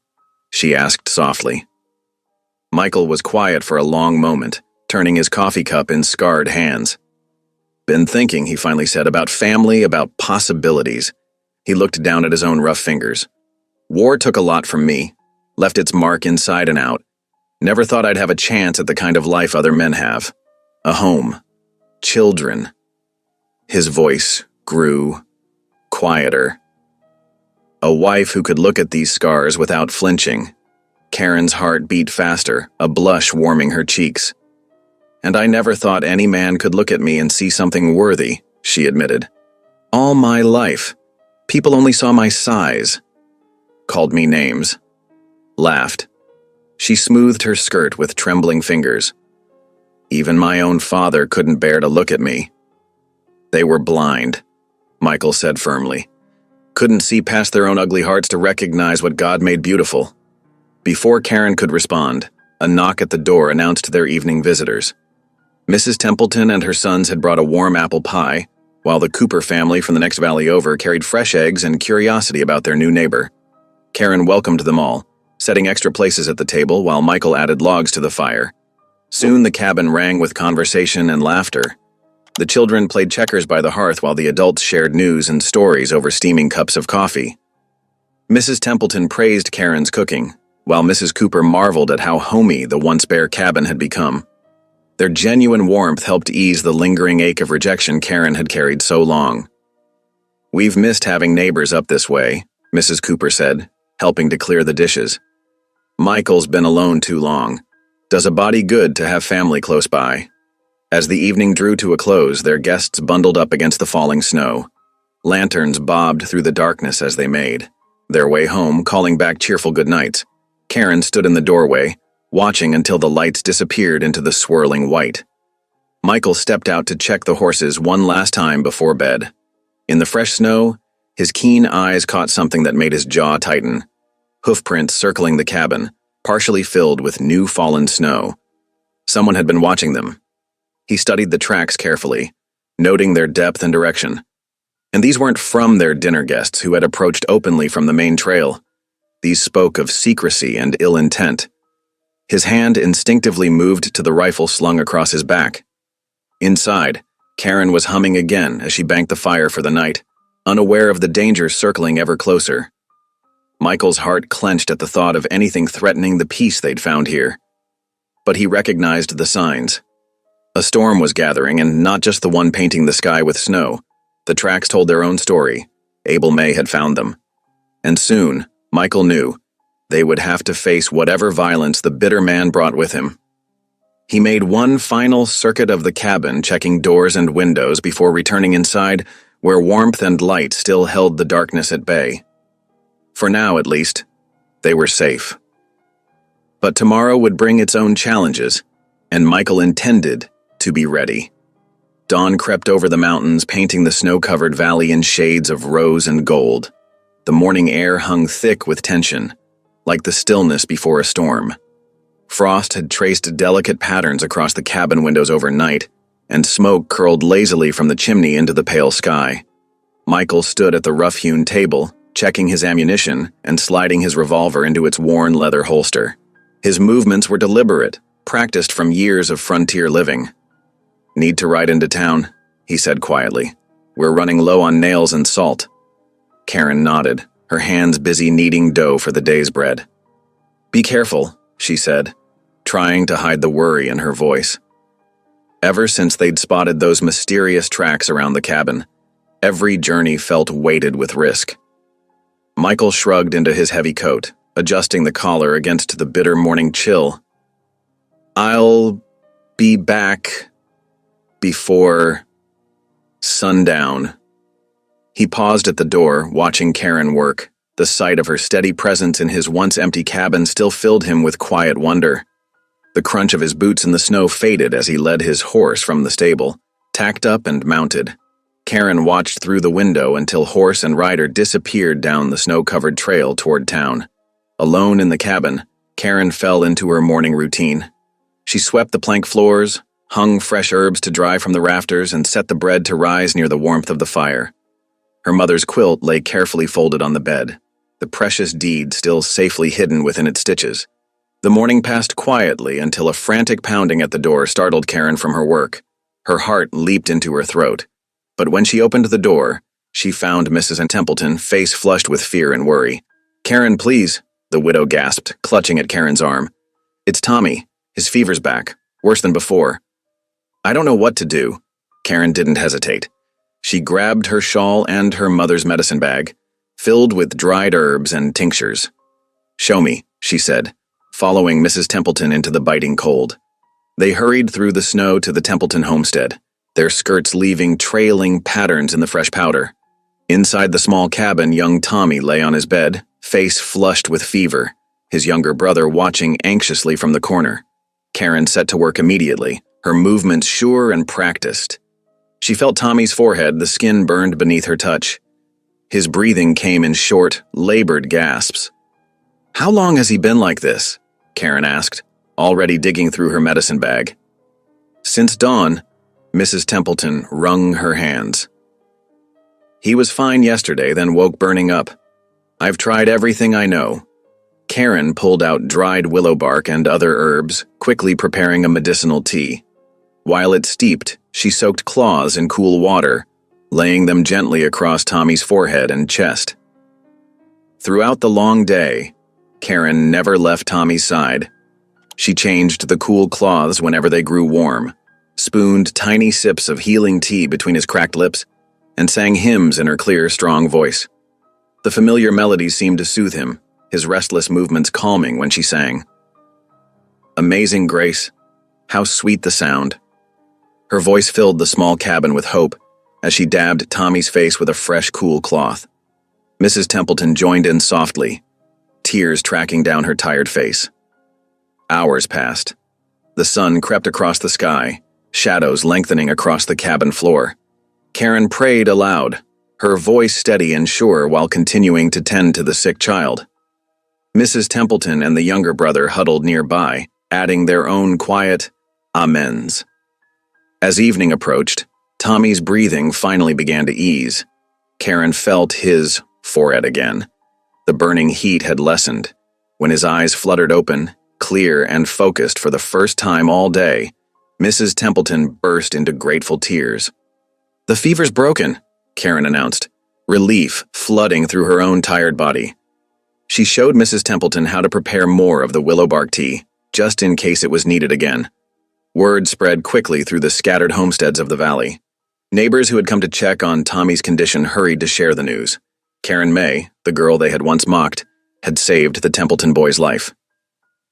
[SPEAKER 1] she asked softly. Michael was quiet for a long moment, turning his coffee cup in scarred hands. "Been thinking," he finally said, "about family, about possibilities." He looked down at his own rough fingers. "War took a lot from me, left its mark inside and out. Never thought I'd have a chance at the kind of life other men have. A home. Children." His voice grew quieter. A wife who could look at these scars without flinching. Karen's heart beat faster, a blush warming her cheeks. "And I never thought any man could look at me and see something worthy," she admitted. "All my life, people only saw my size. Called me names. Laughed." She smoothed her skirt with trembling fingers. "Even my own father couldn't bear to look at me." "They were blind," Michael said firmly. "Couldn't see past their own ugly hearts to recognize what God made beautiful." Before Karen could respond, a knock at the door announced their evening visitors. Mrs. Templeton and her sons had brought a warm apple pie, while the Cooper family from the next valley over carried fresh eggs and curiosity about their new neighbor. Karen welcomed them all, setting extra places at the table while Michael added logs to the fire. Soon the cabin rang with conversation and laughter. The children played checkers by the hearth while the adults shared news and stories over steaming cups of coffee. Mrs. Templeton praised Karen's cooking, while Mrs. Cooper marveled at how homey the once bare cabin had become. Their genuine warmth helped ease the lingering ache of rejection Karen had carried so long. "We've missed having neighbors up this way," Mrs. Cooper said, helping to clear the dishes. "Michael's been alone too long. Does a body good to have family close by." As the evening drew to a close, their guests bundled up against the falling snow. Lanterns bobbed through the darkness as they made their way home, calling back cheerful goodnights. Karen stood in the doorway, watching until the lights disappeared into the swirling white. Michael stepped out to check the horses one last time before bed. In the fresh snow, his keen eyes caught something that made his jaw tighten. Hoofprints circling the cabin, partially filled with new fallen snow. Someone had been watching them. He studied the tracks carefully, noting their depth and direction. And these weren't from their dinner guests who had approached openly from the main trail. These spoke of secrecy and ill intent. His hand instinctively moved to the rifle slung across his back. Inside, Karen was humming again as she banked the fire for the night, unaware of the dangers circling ever closer. Michael's heart clenched at the thought of anything threatening the peace they'd found here. But he recognized the signs. A storm was gathering, and not just the one painting the sky with snow. The tracks told their own story. Abel May had found them. And soon, Michael knew, they would have to face whatever violence the bitter man brought with him. He made one final circuit of the cabin, checking doors and windows before returning inside, where warmth and light still held the darkness at bay. For now, at least, they were safe. But tomorrow would bring its own challenges, and Michael intended to be ready. Dawn crept over the mountains, painting the snow-covered valley in shades of rose and gold. The morning air hung thick with tension, like the stillness before a storm. Frost had traced delicate patterns across the cabin windows overnight, and smoke curled lazily from the chimney into the pale sky. Michael stood at the rough-hewn table, checking his ammunition and sliding his revolver into its worn leather holster. His movements were deliberate, practiced from years of frontier living. "Need to ride into town," he said quietly. "We're running low on nails and salt." Karen nodded, her hands busy kneading dough for the day's bread. "Be careful," she said, trying to hide the worry in her voice. Ever since they'd spotted those mysterious tracks around the cabin, every journey felt weighted with risk. Michael shrugged into his heavy coat, adjusting the collar against the bitter morning chill. "I'll be back before sundown." He paused at the door, watching Karen work. The sight of her steady presence in his once-empty cabin still filled him with quiet wonder. The crunch of his boots in the snow faded as he led his horse from the stable, tacked up and mounted. Karen watched through the window until horse and rider disappeared down the snow-covered trail toward town. Alone in the cabin, Karen fell into her morning routine. She swept the plank floors, hung fresh herbs to dry from the rafters, and set the bread to rise near the warmth of the fire. Her mother's quilt lay carefully folded on the bed, the precious deed still safely hidden within its stitches. The morning passed quietly until a frantic pounding at the door startled Karen from her work. Her heart leaped into her throat. But when she opened the door, she found Mrs. Templeton, face flushed with fear and worry. "Karen, please," the widow gasped, clutching at Karen's arm. "It's Tommy. His fever's back, worse than before." "I don't know what to do." Karen didn't hesitate. She grabbed her shawl and her mother's medicine bag, filled with dried herbs and tinctures. "Show me," she said, following Mrs. Templeton into the biting cold. They hurried through the snow to the Templeton homestead, their skirts leaving trailing patterns in the fresh powder. Inside the small cabin, young Tommy lay on his bed, face flushed with fever, his younger brother watching anxiously from the corner. Karen set to work immediately, her movements sure and practiced. She felt Tommy's forehead, the skin burned beneath her touch. His breathing came in short, labored gasps. "How long has he been like this?" Karen asked, already digging through her medicine bag. "Since dawn," Mrs. Templeton wrung her hands. "He was fine yesterday, then woke burning up. I've tried everything I know." Karen pulled out dried willow bark and other herbs, quickly preparing a medicinal tea. While it steeped, she soaked claws in cool water, laying them gently across Tommy's forehead and chest. Throughout the long day, Karen never left Tommy's side. She changed the cool cloths whenever they grew warm, spooned tiny sips of healing tea between his cracked lips, and sang hymns in her clear, strong voice. The familiar melodies seemed to soothe him, his restless movements calming when she sang. Amazing grace, how sweet the sound. Her voice filled the small cabin with hope as she dabbed Tommy's face with a fresh, cool cloth. Mrs. Templeton joined in softly, tears tracking down her tired face. Hours passed. The sun crept across the sky, shadows lengthening across the cabin floor. Karen prayed aloud, her voice steady and sure while continuing to tend to the sick child. Mrs. Templeton and the younger brother huddled nearby, adding their own quiet amens. As evening approached, Tommy's breathing finally began to ease. Karen felt his forehead again. The burning heat had lessened. When his eyes fluttered open, clear and focused for the first time all day, Mrs. Templeton burst into grateful tears. "The fever's broken," Karen announced, relief flooding through her own tired body. She showed Mrs. Templeton how to prepare more of the willow bark tea, just in case it was needed again. Word spread quickly through the scattered homesteads of the valley. Neighbors who had come to check on Tommy's condition hurried to share the news. Karen May, the girl they had once mocked, had saved the Templeton boy's life.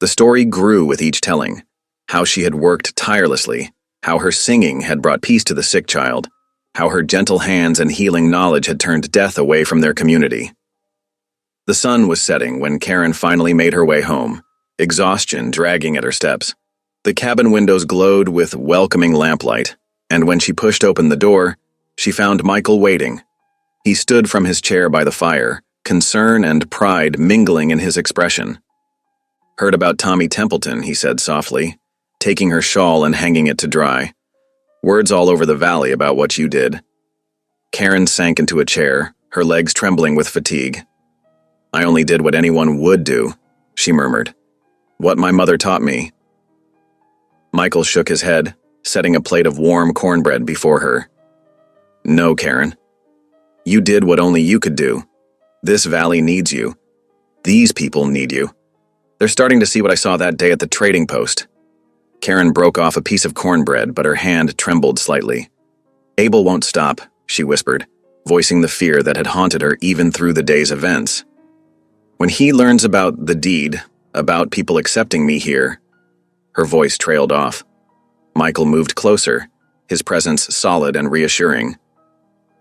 [SPEAKER 1] The story grew with each telling, how she had worked tirelessly, how her singing had brought peace to the sick child, how her gentle hands and healing knowledge had turned death away from their community. The sun was setting when Karen finally made her way home, exhaustion dragging at her steps. The cabin windows glowed with welcoming lamplight, and when she pushed open the door, she found Michael waiting. He stood from his chair by the fire, concern and pride mingling in his expression. "Heard about Tommy Templeton," he said softly, taking her shawl and hanging it to dry. "Words all over the valley about what you did." Karen sank into a chair, her legs trembling with fatigue. "I only did what anyone would do," she murmured. "What my mother taught me." Michael shook his head, setting a plate of warm cornbread before her. "No, Karen. You did what only you could do. This valley needs you. These people need you. They're starting to see what I saw that day at the trading post." Karen broke off a piece of cornbread, but her hand trembled slightly. "Abel won't stop," she whispered, voicing the fear that had haunted her even through the day's events. "When he learns about the deed, about people accepting me here." Her voice trailed off. Michael moved closer, his presence solid and reassuring.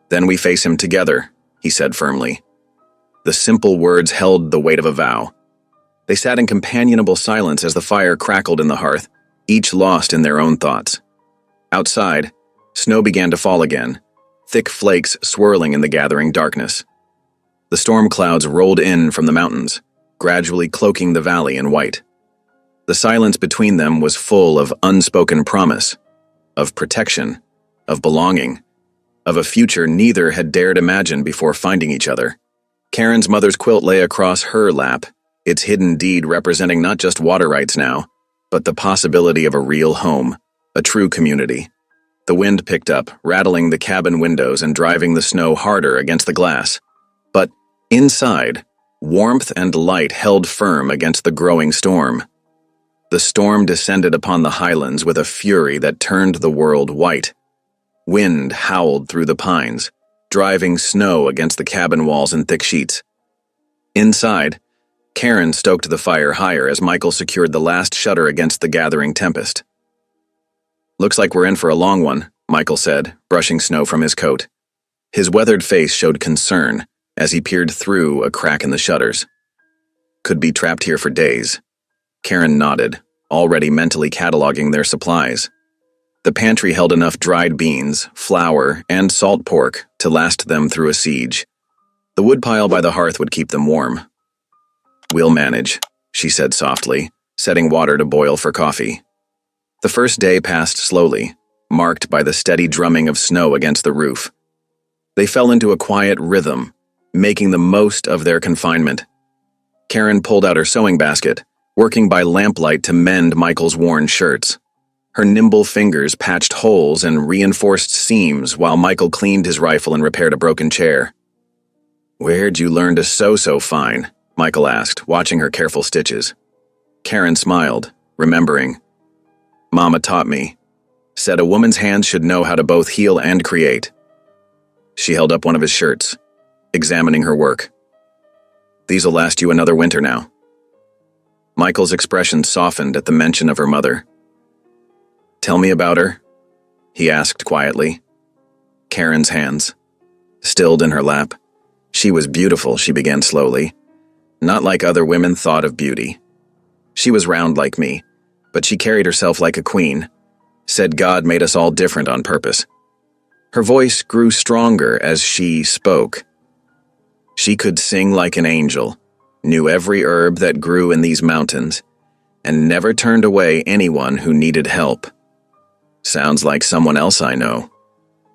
[SPEAKER 1] "Then we face him together," he said firmly. The simple words held the weight of a vow. They sat in companionable silence as the fire crackled in the hearth, each lost in their own thoughts. Outside, snow began to fall again, thick flakes swirling in the gathering darkness. The storm clouds rolled in from the mountains, gradually cloaking the valley in white. The silence between them was full of unspoken promise, of protection, of belonging, of a future neither had dared imagine before finding each other. Karen's mother's quilt lay across her lap, its hidden deed representing not just water rights now, but the possibility of a real home, a true community. The wind picked up, rattling the cabin windows and driving the snow harder against the glass. But inside, warmth and light held firm against the growing storm. The storm descended upon the highlands with a fury that turned the world white. Wind howled through the pines, driving snow against the cabin walls in thick sheets. Inside, Karen stoked the fire higher as Michael secured the last shutter against the gathering tempest. "Looks like we're in for a long one," Michael said, brushing snow from his coat. His weathered face showed concern as he peered through a crack in the shutters. "Could be trapped here for days." Karen nodded, already mentally cataloging their supplies. The pantry held enough dried beans, flour, and salt pork to last them through a siege. The woodpile by the hearth would keep them warm. "We'll manage," she said softly, setting water to boil for coffee. The first day passed slowly, marked by the steady drumming of snow against the roof. They fell into a quiet rhythm, making the most of their confinement. Karen pulled out her sewing basket, working by lamplight to mend Michael's worn shirts. Her nimble fingers patched holes and reinforced seams while Michael cleaned his rifle and repaired a broken chair. "Where'd you learn to sew so fine?" Michael asked, watching her careful stitches. Karen smiled, remembering. "Mama taught me. Said a woman's hands should know how to both heal and create." She held up one of his shirts, examining her work. "These'll last you another winter now." Michael's expression softened at the mention of her mother. "Tell me about her," he asked quietly. Karen's hands stilled in her lap. "She was beautiful," she began slowly. "Not like other women thought of beauty. She was round like me, but she carried herself like a queen. Said God made us all different on purpose." Her voice grew stronger as she spoke. "She could sing like an angel, knew every herb that grew in these mountains, and never turned away anyone who needed help." "Sounds like someone else I know,"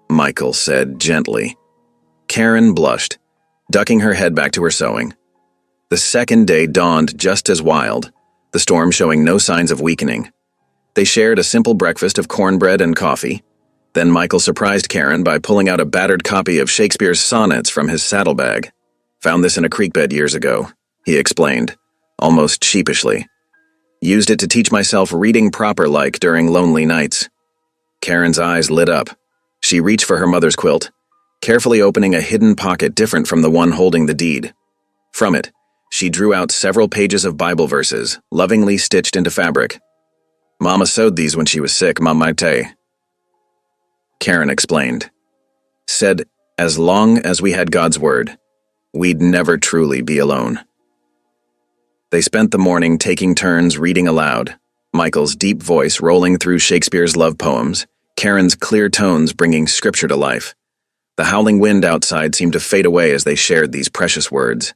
[SPEAKER 1] Michael said gently. Karen blushed, ducking her head back to her sewing. The second day dawned just as wild, the storm showing no signs of weakening. They shared a simple breakfast of cornbread and coffee. Then Michael surprised Karen by pulling out a battered copy of Shakespeare's sonnets from his saddlebag. "Found this in a creek bed years ago," he explained, almost sheepishly. "Used it to teach myself reading proper-like during lonely nights." Karen's eyes lit up. She reached for her mother's quilt, carefully opening a hidden pocket different from the one holding the deed. From it, she drew out several pages of Bible verses, lovingly stitched into fabric. "Mama sewed these when she was sick, Mamate," Karen explained. "Said, as long as we had God's word, we'd never truly be alone." They spent the morning taking turns reading aloud, Michael's deep voice rolling through Shakespeare's love poems, Karen's clear tones bringing scripture to life. The howling wind outside seemed to fade away as they shared these precious words.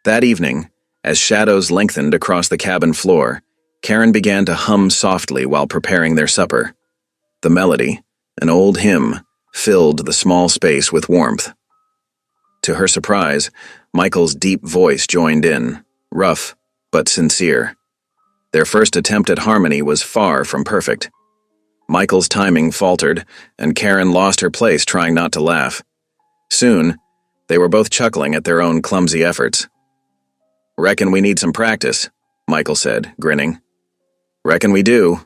[SPEAKER 1] That evening, as shadows lengthened across the cabin floor, Karen began to hum softly while preparing their supper. The melody, an old hymn, filled the small space with warmth. To her surprise, Michael's deep voice joined in, rough but sincere. Their first attempt at harmony was far from perfect. Michael's timing faltered, and Karen lost her place trying not to laugh. Soon, they were both chuckling at their own clumsy efforts. "Reckon we need some practice," Michael said, grinning. "Reckon we do,"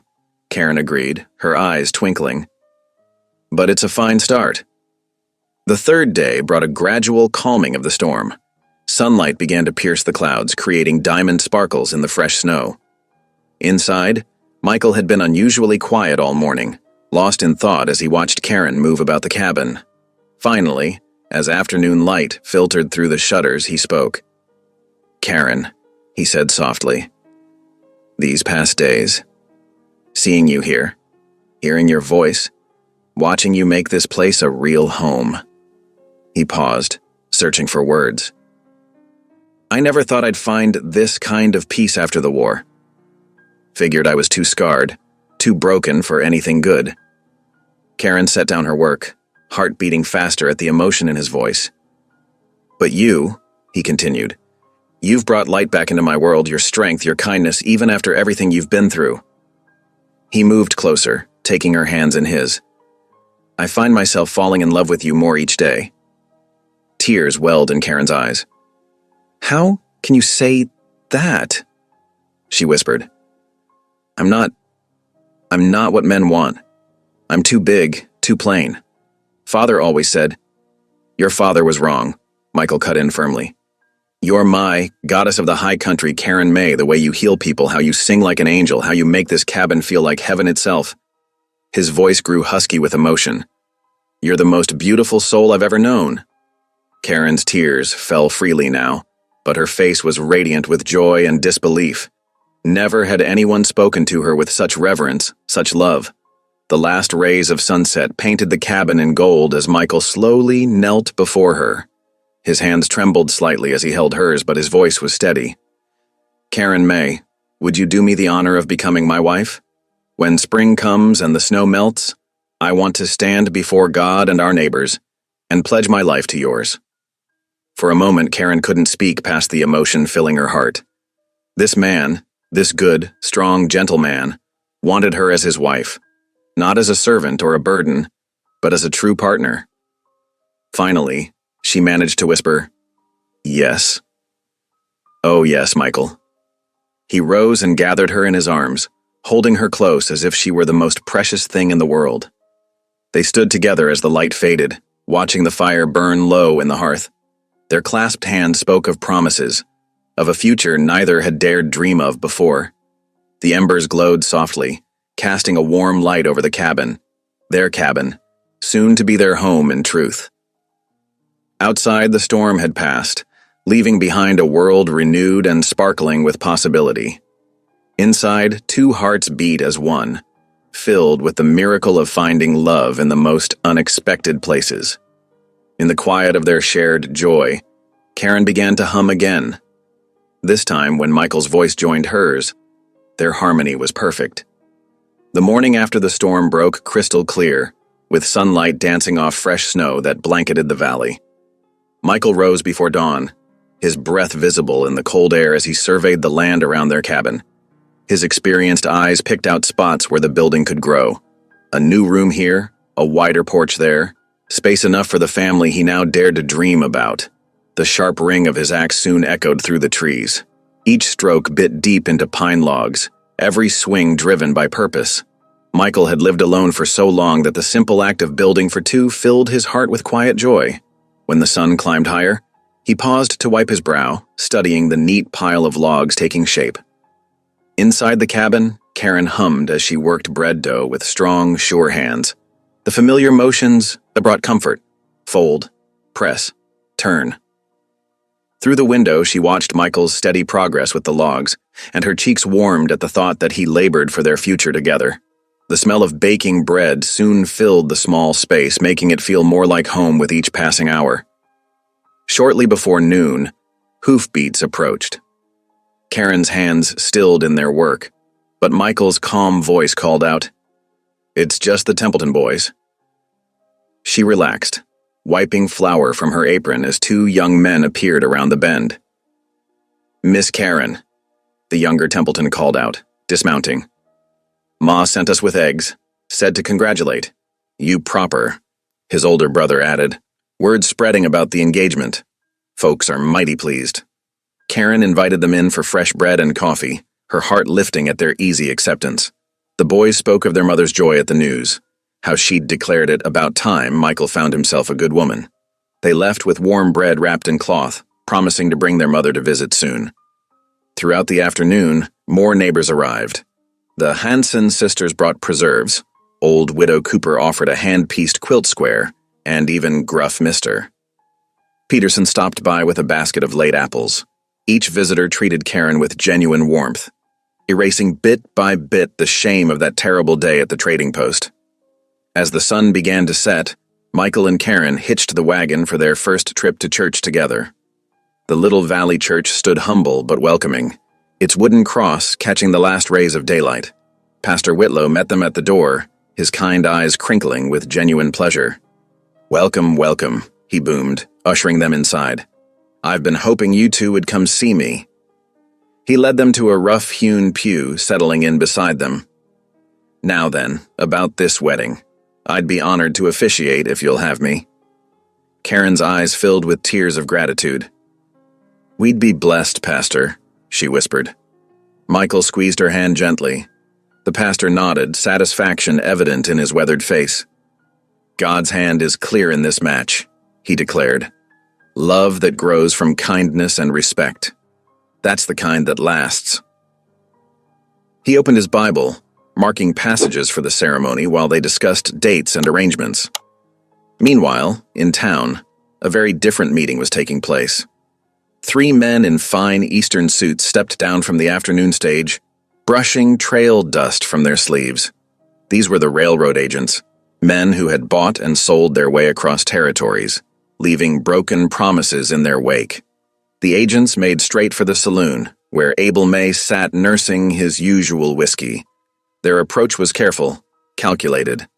[SPEAKER 1] Karen agreed, her eyes twinkling. "But it's a fine start." The third day brought a gradual calming of the storm. Sunlight began to pierce the clouds, creating diamond sparkles in the fresh snow. Inside, Michael had been unusually quiet all morning, lost in thought as he watched Karen move about the cabin. Finally, as afternoon light filtered through the shutters, he spoke. "Karen," he said softly, "these past days, seeing you here, hearing your voice, watching you make this place a real home." He paused, searching for words. "I never thought I'd find this kind of peace after the war. Figured I was too scarred, too broken for anything good." Karen set down her work, heart beating faster at the emotion in his voice. "But you," he continued, "you've brought light back into my world, your strength, your kindness, even after everything you've been through." He moved closer, taking her hands in his. "I find myself falling in love with you more each day." Tears welled in Karen's eyes. "How can you say that?" she whispered. I'm not what men want. I'm too big, too plain. Father always said." "Your father was wrong," Michael cut in firmly. "You're my goddess of the high country, Karen May, the way you heal people, how you sing like an angel, how you make this cabin feel like heaven itself." His voice grew husky with emotion. "You're the most beautiful soul I've ever known." Karen's tears fell freely now, but her face was radiant with joy and disbelief. Never had anyone spoken to her with such reverence, such love. The last rays of sunset painted the cabin in gold as Michael slowly knelt before her. His hands trembled slightly as he held hers, but his voice was steady. "Karen May, would you do me the honor of becoming my wife? When spring comes and the snow melts, I want to stand before God and our neighbors and pledge my life to yours." For a moment, Karen couldn't speak past the emotion filling her heart. This man, this good, strong, gentle man, wanted her as his wife, not as a servant or a burden, but as a true partner. Finally, she managed to whisper, "Yes." "Oh yes, Michael." He rose and gathered her in his arms, holding her close as if she were the most precious thing in the world. They stood together as the light faded, watching the fire burn low in the hearth. Their clasped hands spoke of promises, of a future neither had dared dream of before. The embers glowed softly, casting a warm light over the cabin, their cabin, soon to be their home in truth. Outside, the storm had passed, leaving behind a world renewed and sparkling with possibility. Inside, two hearts beat as one, filled with the miracle of finding love in the most unexpected places. In the quiet of their shared joy, Karen began to hum again. This time, when Michael's voice joined hers, their harmony was perfect. The morning after the storm broke crystal clear, with sunlight dancing off fresh snow that blanketed the valley. Michael rose before dawn, his breath visible in the cold air as he surveyed the land around their cabin. His experienced eyes picked out spots where the building could grow. A new room here, a wider porch there, space enough for the family he now dared to dream about. The sharp ring of his axe soon echoed through the trees. Each stroke bit deep into pine logs, every swing driven by purpose. Michael had lived alone for so long that the simple act of building for two filled his heart with quiet joy. When the sun climbed higher, he paused to wipe his brow, studying the neat pile of logs taking shape. Inside the cabin, Karen hummed as she worked bread dough with strong, sure hands. The familiar motions that brought comfort. Fold, press, turn. Through the window, she watched Michael's steady progress with the logs, and her cheeks warmed at the thought that he labored for their future together. The smell of baking bread soon filled the small space, making it feel more like home with each passing hour. Shortly before noon, hoofbeats approached. Karen's hands stilled in their work, but Michael's calm voice called out, "It's just the Templeton boys." She relaxed, wiping flour from her apron as two young men appeared around the bend. "Miss Karen," the younger Templeton called out, dismounting. "Ma sent us with eggs, said to congratulate. You proper," his older brother added, word spreading about the engagement. Folks are mighty pleased. Karen invited them in for fresh bread and coffee, her heart lifting at their easy acceptance. The boys spoke of their mother's joy at the news, how she'd declared it about time Michael found himself a good woman. They left with warm bread wrapped in cloth, promising to bring their mother to visit soon. Throughout the afternoon, more neighbors arrived. The Hansen sisters brought preserves, old Widow Cooper offered a hand-pieced quilt square, and even gruff Mr. Peterson stopped by with a basket of late apples. Each visitor treated Karen with genuine warmth, erasing bit by bit the shame of that terrible day at the trading post. As the sun began to set, Michael and Karen hitched the wagon for their first trip to church together. The little valley church stood humble but welcoming, its wooden cross catching the last rays of daylight. Pastor Whitlow met them at the door, his kind eyes crinkling with genuine pleasure. "Welcome, welcome," he boomed, ushering them inside. "I've been hoping you two would come see me." He led them to a rough-hewn pew, settling in beside them. "Now then, about this wedding. I'd be honored to officiate if you'll have me." Karen's eyes filled with tears of gratitude. "We'd be blessed, Pastor," she whispered. Michael squeezed her hand gently. The pastor nodded, satisfaction evident in his weathered face. "God's hand is clear in this match," he declared. "Love that grows from kindness and respect. That's the kind that lasts." He opened his Bible, marking passages for the ceremony while they discussed dates and arrangements. Meanwhile, in town, a very different meeting was taking place. 3 men in fine Eastern suits stepped down from the afternoon stage, brushing trail dust from their sleeves. These were the railroad agents, men who had bought and sold their way across territories, leaving broken promises in their wake. The agents made straight for the saloon, where Abel May sat nursing his usual whiskey. Their approach was careful, calculated.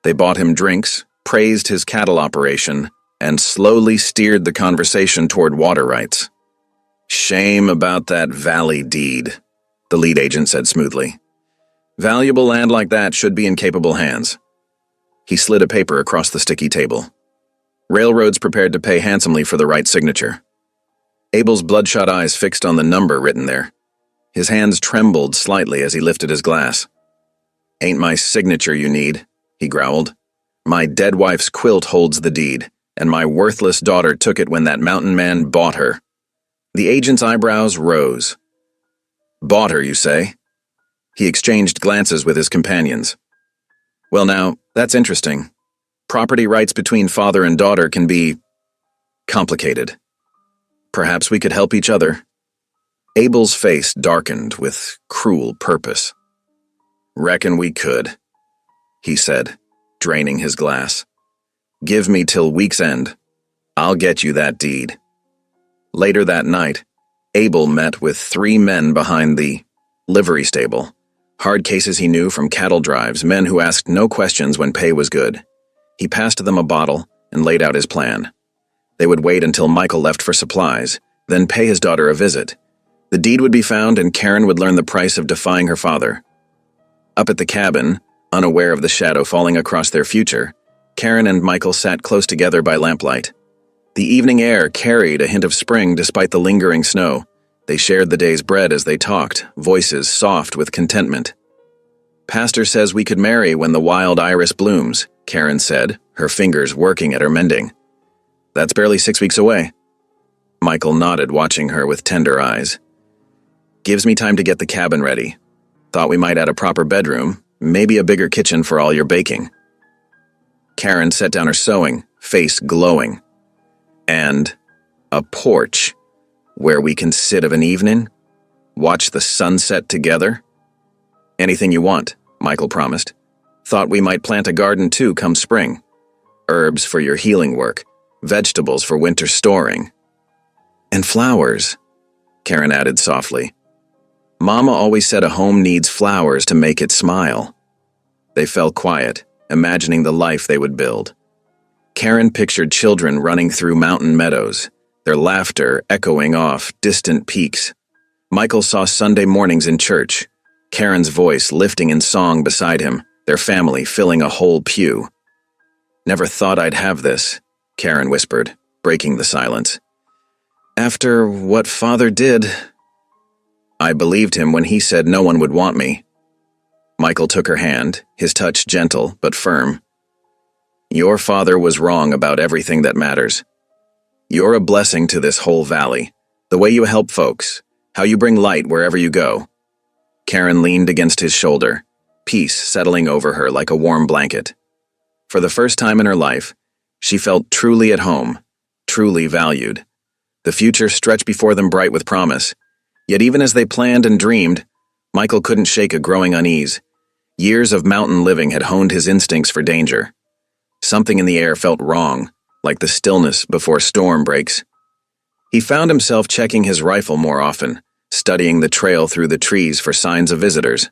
[SPEAKER 1] They bought him drinks, praised his cattle operation, and slowly steered the conversation toward water rights. "Shame about that valley deed," the lead agent said smoothly. "Valuable land like that should be in capable hands." He slid a paper across the sticky table. Railroads prepared to pay handsomely for the right signature. Abel's bloodshot eyes fixed on the number written there. His hands trembled slightly as he lifted his glass. "Ain't my signature you need," he growled. "My dead wife's quilt holds the deed, and my worthless daughter took it when that mountain man bought her." The agent's eyebrows rose. "Bought her, you say?" He exchanged glances with his companions. "Well now, that's interesting. Property rights between father and daughter can be complicated. Perhaps we could help each other." Abel's face darkened with cruel purpose. "Reckon we could," he said, draining his glass. "Give me till week's end. I'll get you that deed." Later that night, Abel met with 3 men behind the livery stable. Hard cases he knew from cattle drives, men who asked no questions when pay was good. He passed them a bottle and laid out his plan. They would wait until Michael left for supplies, then pay his daughter a visit. The deed would be found and Karen would learn the price of defying her father. Up at the cabin, unaware of the shadow falling across their future, Karen and Michael sat close together by lamplight. The evening air carried a hint of spring despite the lingering snow. They shared the day's bread as they talked, voices soft with contentment. "Pastor says we could marry when the wild iris blooms," Karen said, her fingers working at her mending. "That's barely 6 weeks away." Michael nodded, watching her with tender eyes. "Gives me time to get the cabin ready. Thought we might add a proper bedroom, maybe a bigger kitchen for all your baking." Karen set down her sewing, face glowing. "And a porch," Where we can sit of an evening, watch the sunset together? Anything you want, Michael promised. Thought we might plant a garden too come spring. Herbs for your healing work, vegetables for winter storing. And flowers, Karen added softly. Mama always said a home needs flowers to make it smile. They fell quiet, imagining the life they would build. Karen pictured children running through mountain meadows, their laughter echoing off distant peaks. Michael saw Sunday mornings in church, Karen's voice lifting in song beside him, their family filling a whole pew. Never thought I'd have this, Karen whispered, breaking the silence. After what Father did, I believed him when he said no one would want me. Michael took her hand, his touch gentle but firm. Your father was wrong about everything that matters. You're a blessing to this whole valley, the way you help folks, how you bring light wherever you go. Karen leaned against his shoulder, peace settling over her like a warm blanket. For the first time in her life, she felt truly at home, truly valued. The future stretched before them bright with promise. Yet even as they planned and dreamed, Michael couldn't shake a growing unease. Years of mountain living had honed his instincts for danger. Something in the air felt wrong, like the stillness before storm breaks. He found himself checking his rifle more often, studying the trail through the trees for signs of visitors.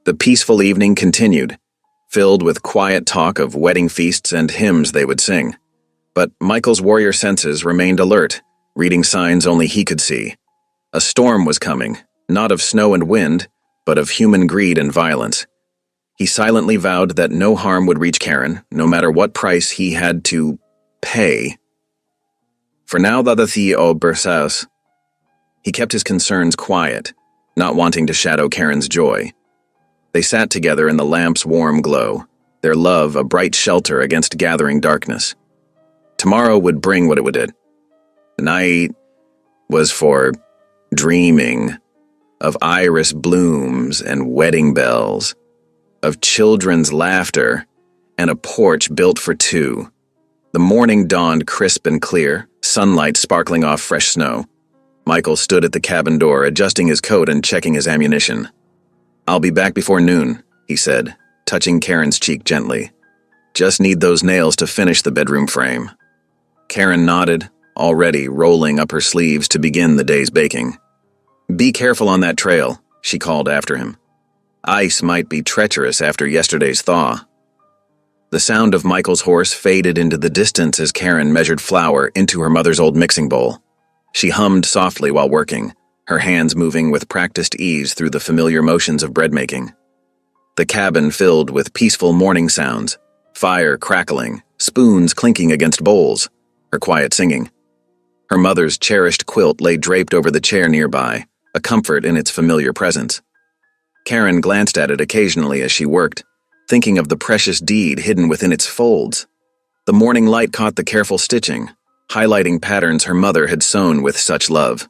[SPEAKER 1] The peaceful evening continued, filled with quiet talk of wedding feasts and hymns they would sing. But Michael's warrior senses remained alert, reading signs only he could see. A storm was coming, not of snow and wind, but of human greed and violence. He silently vowed that no harm would reach Karen, no matter what price he had to pay. For now, the o Bersaus. He kept his concerns quiet, not wanting to shadow Karen's joy. They sat together in the lamp's warm glow, their love a bright shelter against gathering darkness. Tomorrow would bring what it would. The night was for dreaming, of iris blooms and wedding bells, of children's laughter, and a porch built for two. The morning dawned crisp and clear, sunlight sparkling off fresh snow. Michael stood at the cabin door, adjusting his coat and checking his ammunition. I'll be back before noon, he said, touching Karen's cheek gently. Just need those nails to finish the bedroom frame. Karen nodded, already rolling up her sleeves to begin the day's baking. Be careful on that trail, she called after him. Ice might be treacherous after yesterday's thaw. The sound of Michael's horse faded into the distance as Karen measured flour into her mother's old mixing bowl. She hummed softly while working, her hands moving with practiced ease through the familiar motions of bread making. The cabin filled with peaceful morning sounds, fire crackling, spoons clinking against bowls, her quiet singing. Her mother's cherished quilt lay draped over the chair nearby, a comfort in its familiar presence. Karen glanced at it occasionally as she worked, thinking of the precious deed hidden within its folds. The morning light caught the careful stitching, highlighting patterns her mother had sewn with such love.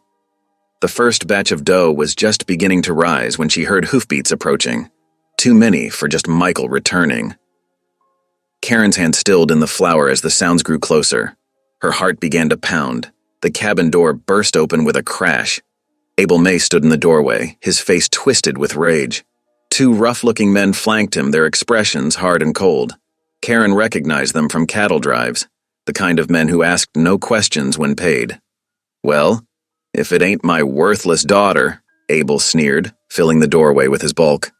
[SPEAKER 1] The first batch of dough was just beginning to rise when she heard hoofbeats approaching, too many for just Michael returning. Karen's hand stilled in the flour as the sounds grew closer. Her heart began to pound. The cabin door burst open with a crash. Abel May stood in the doorway, his face twisted with rage. Two rough-looking men flanked him, their expressions hard and cold. Karen recognized them from cattle drives, the kind of men who asked no questions when paid. Well, if it ain't my worthless daughter, Abel sneered, filling the doorway with his bulk.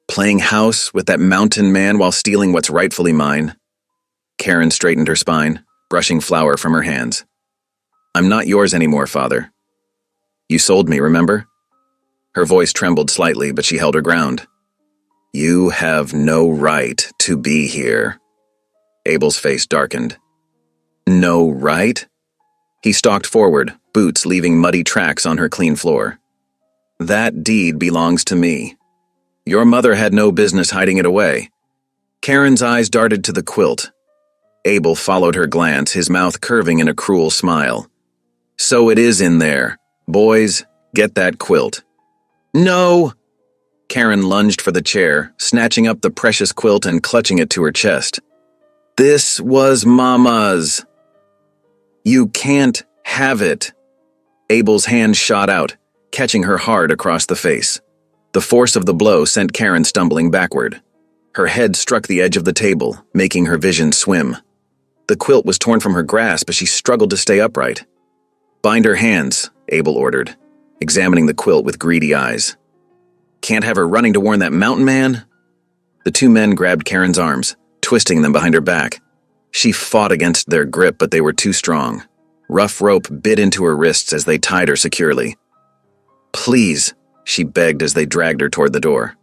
[SPEAKER 1] Playing house with that mountain man while stealing what's rightfully mine? Karen straightened her spine, brushing flour from her hands. I'm not yours anymore, Father. You sold me, remember? Her voice trembled slightly, but she held her ground. You have no right to be here. Abel's face darkened. No right? He stalked forward, boots leaving muddy tracks on her clean floor. That deed belongs to me. Your mother had no business hiding it away. Karen's eyes darted to the quilt. Abel followed her glance, his mouth curving in a cruel smile. So it is in there. Boys, get that quilt. No! Karen lunged for the chair, snatching up the precious quilt and clutching it to her chest. This was Mama's. You can't have it. Abel's hand shot out, catching her hard across the face. The force of the blow sent Karen stumbling backward. Her head struck the edge of the table, making her vision swim. The quilt was torn from her grasp as she struggled to stay upright. "Bind her hands," Abel ordered, examining the quilt with greedy eyes. "Can't have her running to warn that mountain man?" The two men grabbed Karen's arms, twisting them behind her back. She fought against their grip, but they were too strong. Rough rope bit into her wrists as they tied her securely. "Please," she begged as they dragged her toward the door.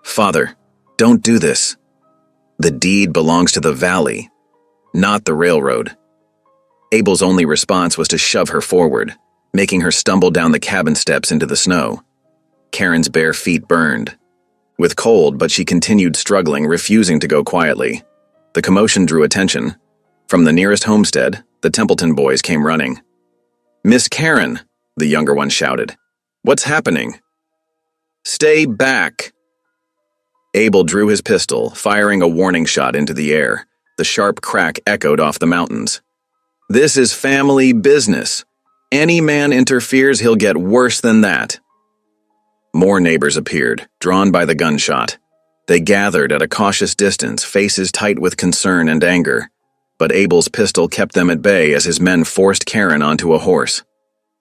[SPEAKER 1] "Father, don't do this. The deed belongs to the valley, not the railroad." Abel's only response was to shove her forward, making her stumble down the cabin steps into the snow. Karen's bare feet burned. With cold, but she continued struggling, refusing to go quietly. The commotion drew attention. From the nearest homestead, the Templeton boys came running. "Miss Karen," the younger one shouted. "What's happening?" "Stay back." Abel drew his pistol, firing a warning shot into the air. The sharp crack echoed off the mountains. "This is family business. Any man interferes, he'll get worse than that." More neighbors appeared, drawn by the gunshot. They gathered at a cautious distance, faces tight with concern and anger. But Abel's pistol kept them at bay as his men forced Karen onto a horse.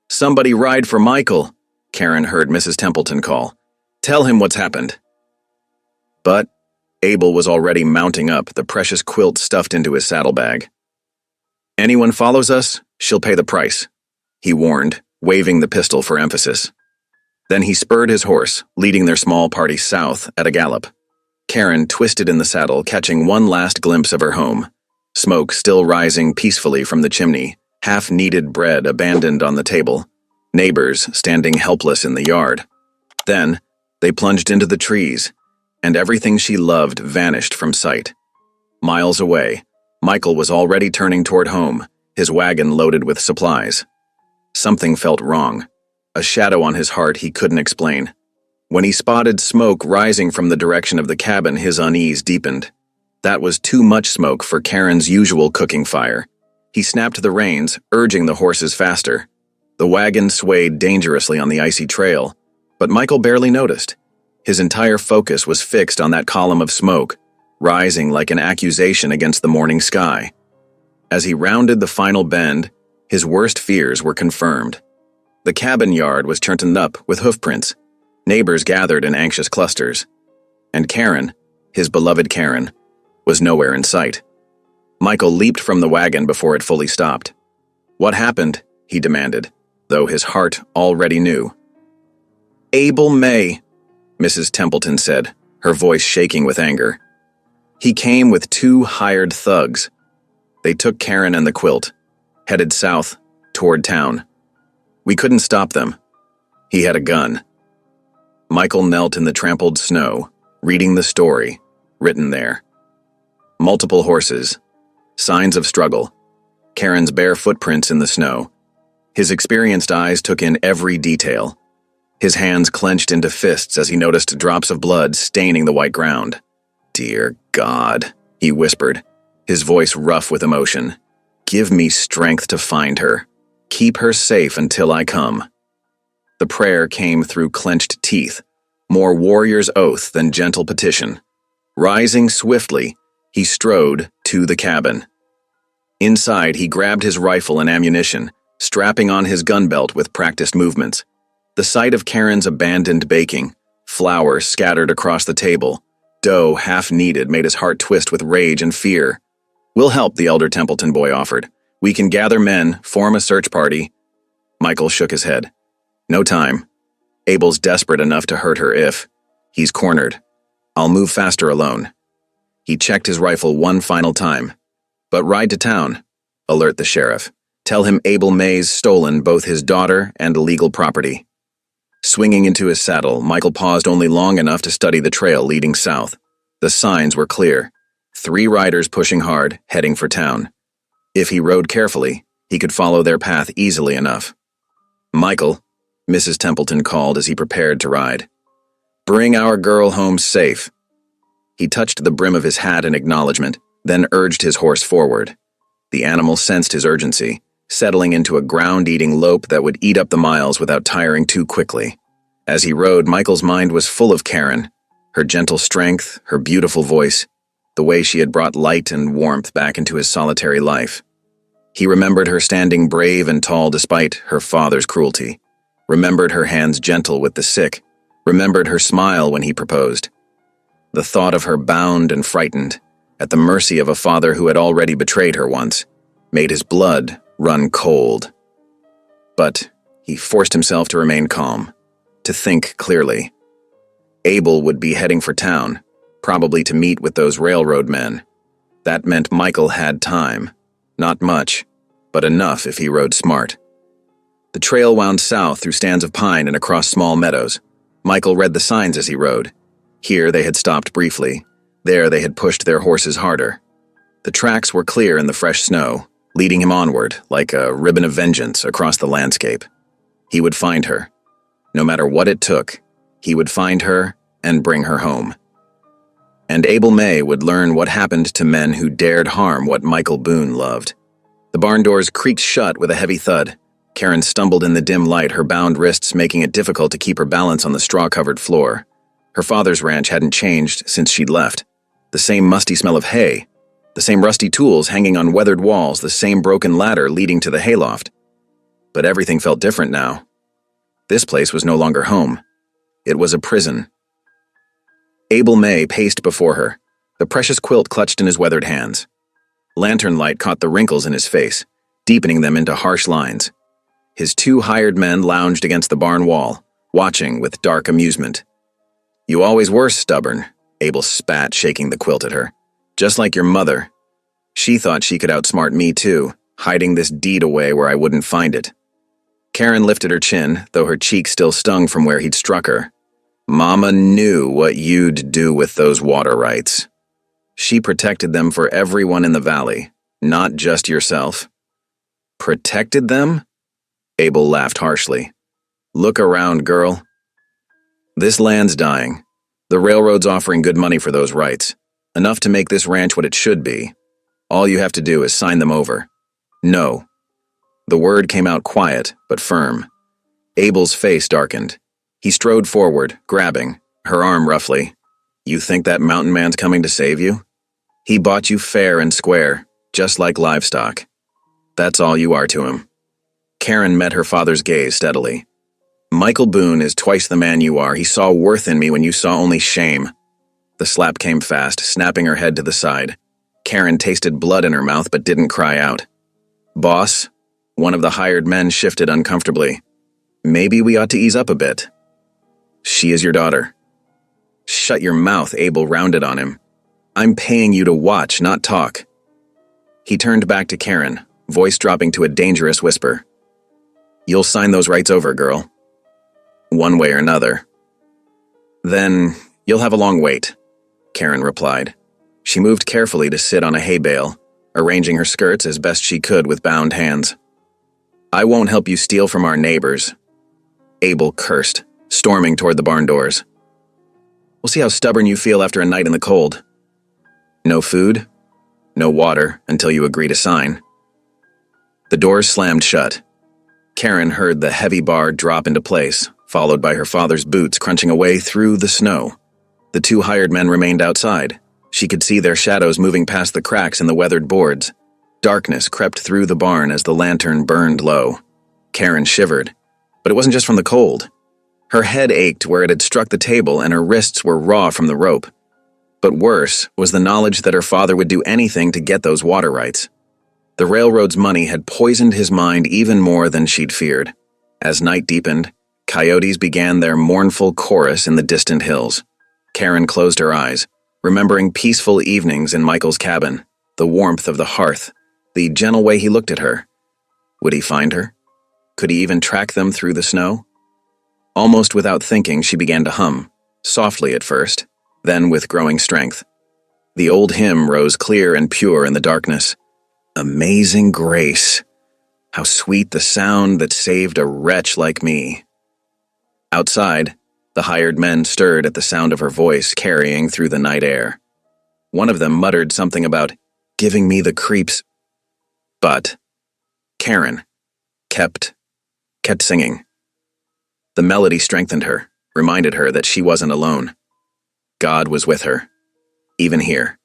[SPEAKER 1] "Somebody ride for Michael," Karen heard Mrs. Templeton call. "Tell him what's happened." But Abel was already mounting up, the precious quilt stuffed into his saddlebag. "Anyone follows us, she'll pay the price," he warned, waving the pistol for emphasis. Then he spurred his horse, leading their small party south at a gallop. Karen twisted in the saddle, catching one last glimpse of her home. Smoke still rising peacefully from the chimney, half-kneaded bread abandoned on the table, neighbors standing helpless in the yard. Then, they plunged into the trees, and everything she loved vanished from sight. Miles away, Michael was already turning toward home, his wagon loaded with supplies. Something felt wrong, a shadow on his heart he couldn't explain. When he spotted smoke rising from the direction of the cabin, his unease deepened. That was too much smoke for Karen's usual cooking fire. He snapped the reins, urging the horses faster. The wagon swayed dangerously on the icy trail, but Michael barely noticed. His entire focus was fixed on that column of smoke, rising like an accusation against the morning sky. As he rounded the final bend, his worst fears were confirmed. The cabin yard was turned up with hoofprints. Neighbors gathered in anxious clusters. And Karen, his beloved Karen, was nowhere in sight. Michael leaped from the wagon before it fully stopped. "What happened?" he demanded, though his heart already knew. "Abel May," Mrs. Templeton said, her voice shaking with anger. "He came with 2 hired thugs. They took Karen and the quilt, headed south, toward town. We couldn't stop them. He had a gun." Michael knelt in the trampled snow, reading the story, written there. Multiple horses, signs of struggle, Karen's bare footprints in the snow. His experienced eyes took in every detail. His hands clenched into fists as he noticed drops of blood staining the white ground. "Dear God," he whispered, his voice rough with emotion. "Give me strength to find her. Keep her safe until I come." The prayer came through clenched teeth, more warrior's oath than gentle petition. Rising swiftly, he strode to the cabin. Inside, he grabbed his rifle and ammunition, strapping on his gun belt with practiced movements. The sight of Karen's abandoned baking, flour scattered across the table, dough half-kneaded made his heart twist with rage and fear. "We'll help," the elder Templeton boy offered. "We can gather men, form a search party." Michael shook his head. "No time. Abel's desperate enough to hurt her if he's cornered. I'll move faster alone." He checked his rifle one final time. "But ride to town. Alert the sheriff. Tell him Abel May's stolen both his daughter and legal property." Swinging into his saddle, Michael paused only long enough to study the trail leading south. The signs were clear. 3 riders pushing hard, heading for town. If he rode carefully, he could follow their path easily enough. "Michael," Mrs. Templeton called as he prepared to ride. "Bring our girl home safe." He touched the brim of his hat in acknowledgement, then urged his horse forward. The animal sensed his urgency, settling into a ground-eating lope that would eat up the miles without tiring too quickly. As he rode, Michael's mind was full of Karen, her gentle strength, her beautiful voice, the way she had brought light and warmth back into his solitary life. He remembered her standing brave and tall despite her father's cruelty, remembered her hands gentle with the sick, remembered her smile when he proposed. The thought of her bound and frightened, at the mercy of a father who had already betrayed her once, made his blood run cold. But he forced himself to remain calm, to think clearly. Abel would be heading for town, probably to meet with those railroad men. That meant Michael had time. Not much, but enough if he rode smart. The trail wound south through stands of pine and across small meadows. Michael read the signs as he rode. Here they had stopped briefly. There they had pushed their horses harder. The tracks were clear in the fresh snow, leading him onward like a ribbon of vengeance across the landscape. He would find her. No matter what it took, he would find her and bring her home. And Abel May would learn what happened to men who dared harm what Michael Boone loved. The barn doors creaked shut with a heavy thud. Karen stumbled in the dim light, her bound wrists making it difficult to keep her balance on the straw-covered floor. Her father's ranch hadn't changed since she'd left. The same musty smell of hay, the same rusty tools hanging on weathered walls, the same broken ladder leading to the hayloft. But everything felt different now. This place was no longer home. It was a prison. Abel May paced before her, the precious quilt clutched in his weathered hands. Lantern light caught the wrinkles in his face, deepening them into harsh lines. His two hired men lounged against the barn wall, watching with dark amusement. "You always were stubborn," Abel spat, shaking the quilt at her. "Just like your mother. She thought she could outsmart me too, hiding this deed away where I wouldn't find it." Karen lifted her chin, though her cheek still stung from where he'd struck her. "Mama knew what you'd do with those water rights. She protected them for everyone in the valley, not just yourself." "Protected them?" Abel laughed harshly. "Look around, girl. This land's dying. The railroad's offering good money for those rights, enough to make this ranch what it should be. All you have to do is sign them over." "No." The word came out quiet, but firm. Abel's face darkened. He strode forward, grabbing her arm roughly. "You think that mountain man's coming to save you? He bought you fair and square, just like livestock. That's all you are to him." Karen met her father's gaze steadily. "Michael Boone is twice the man you are. He saw worth in me when you saw only shame." The slap came fast, snapping her head to the side. Karen tasted blood in her mouth but didn't cry out. "Boss?" One of the hired men shifted uncomfortably. "Maybe we ought to ease up a bit." "She is your daughter." "Shut your mouth," Abel rounded on him. "I'm paying you to watch, not talk." He turned back to Karen, voice dropping to a dangerous whisper. "You'll sign those rights over, girl. One way or another." "Then you'll have a long wait," Karen replied. She moved carefully to sit on a hay bale, arranging her skirts as best she could with bound hands. "I won't help you steal from our neighbors." Abel cursed, storming toward the barn doors. "We'll see how stubborn you feel after a night in the cold. No food, no water until you agree to sign." The doors slammed shut. Karen heard the heavy bar drop into place, followed by her father's boots crunching away through the snow. The two hired men remained outside. She could see their shadows moving past the cracks in the weathered boards. Darkness crept through the barn as the lantern burned low. Karen shivered, but it wasn't just from the cold. Her head ached where it had struck the table and her wrists were raw from the rope. But worse was the knowledge that her father would do anything to get those water rights. The railroad's money had poisoned his mind even more than she'd feared. As night deepened, coyotes began their mournful chorus in the distant hills. Karen closed her eyes, remembering peaceful evenings in Michael's cabin, the warmth of the hearth, the gentle way he looked at her. Would he find her? Could he even track them through the snow? Almost without thinking, she began to hum, softly at first, then with growing strength. The old hymn rose clear and pure in the darkness. "Amazing grace, how sweet the sound that saved a wretch like me." Outside, the hired men stirred at the sound of her voice carrying through the night air. One of them muttered something about giving me the creeps. But Karen kept singing. The melody strengthened her, reminded her that she wasn't alone. God was with her, even here.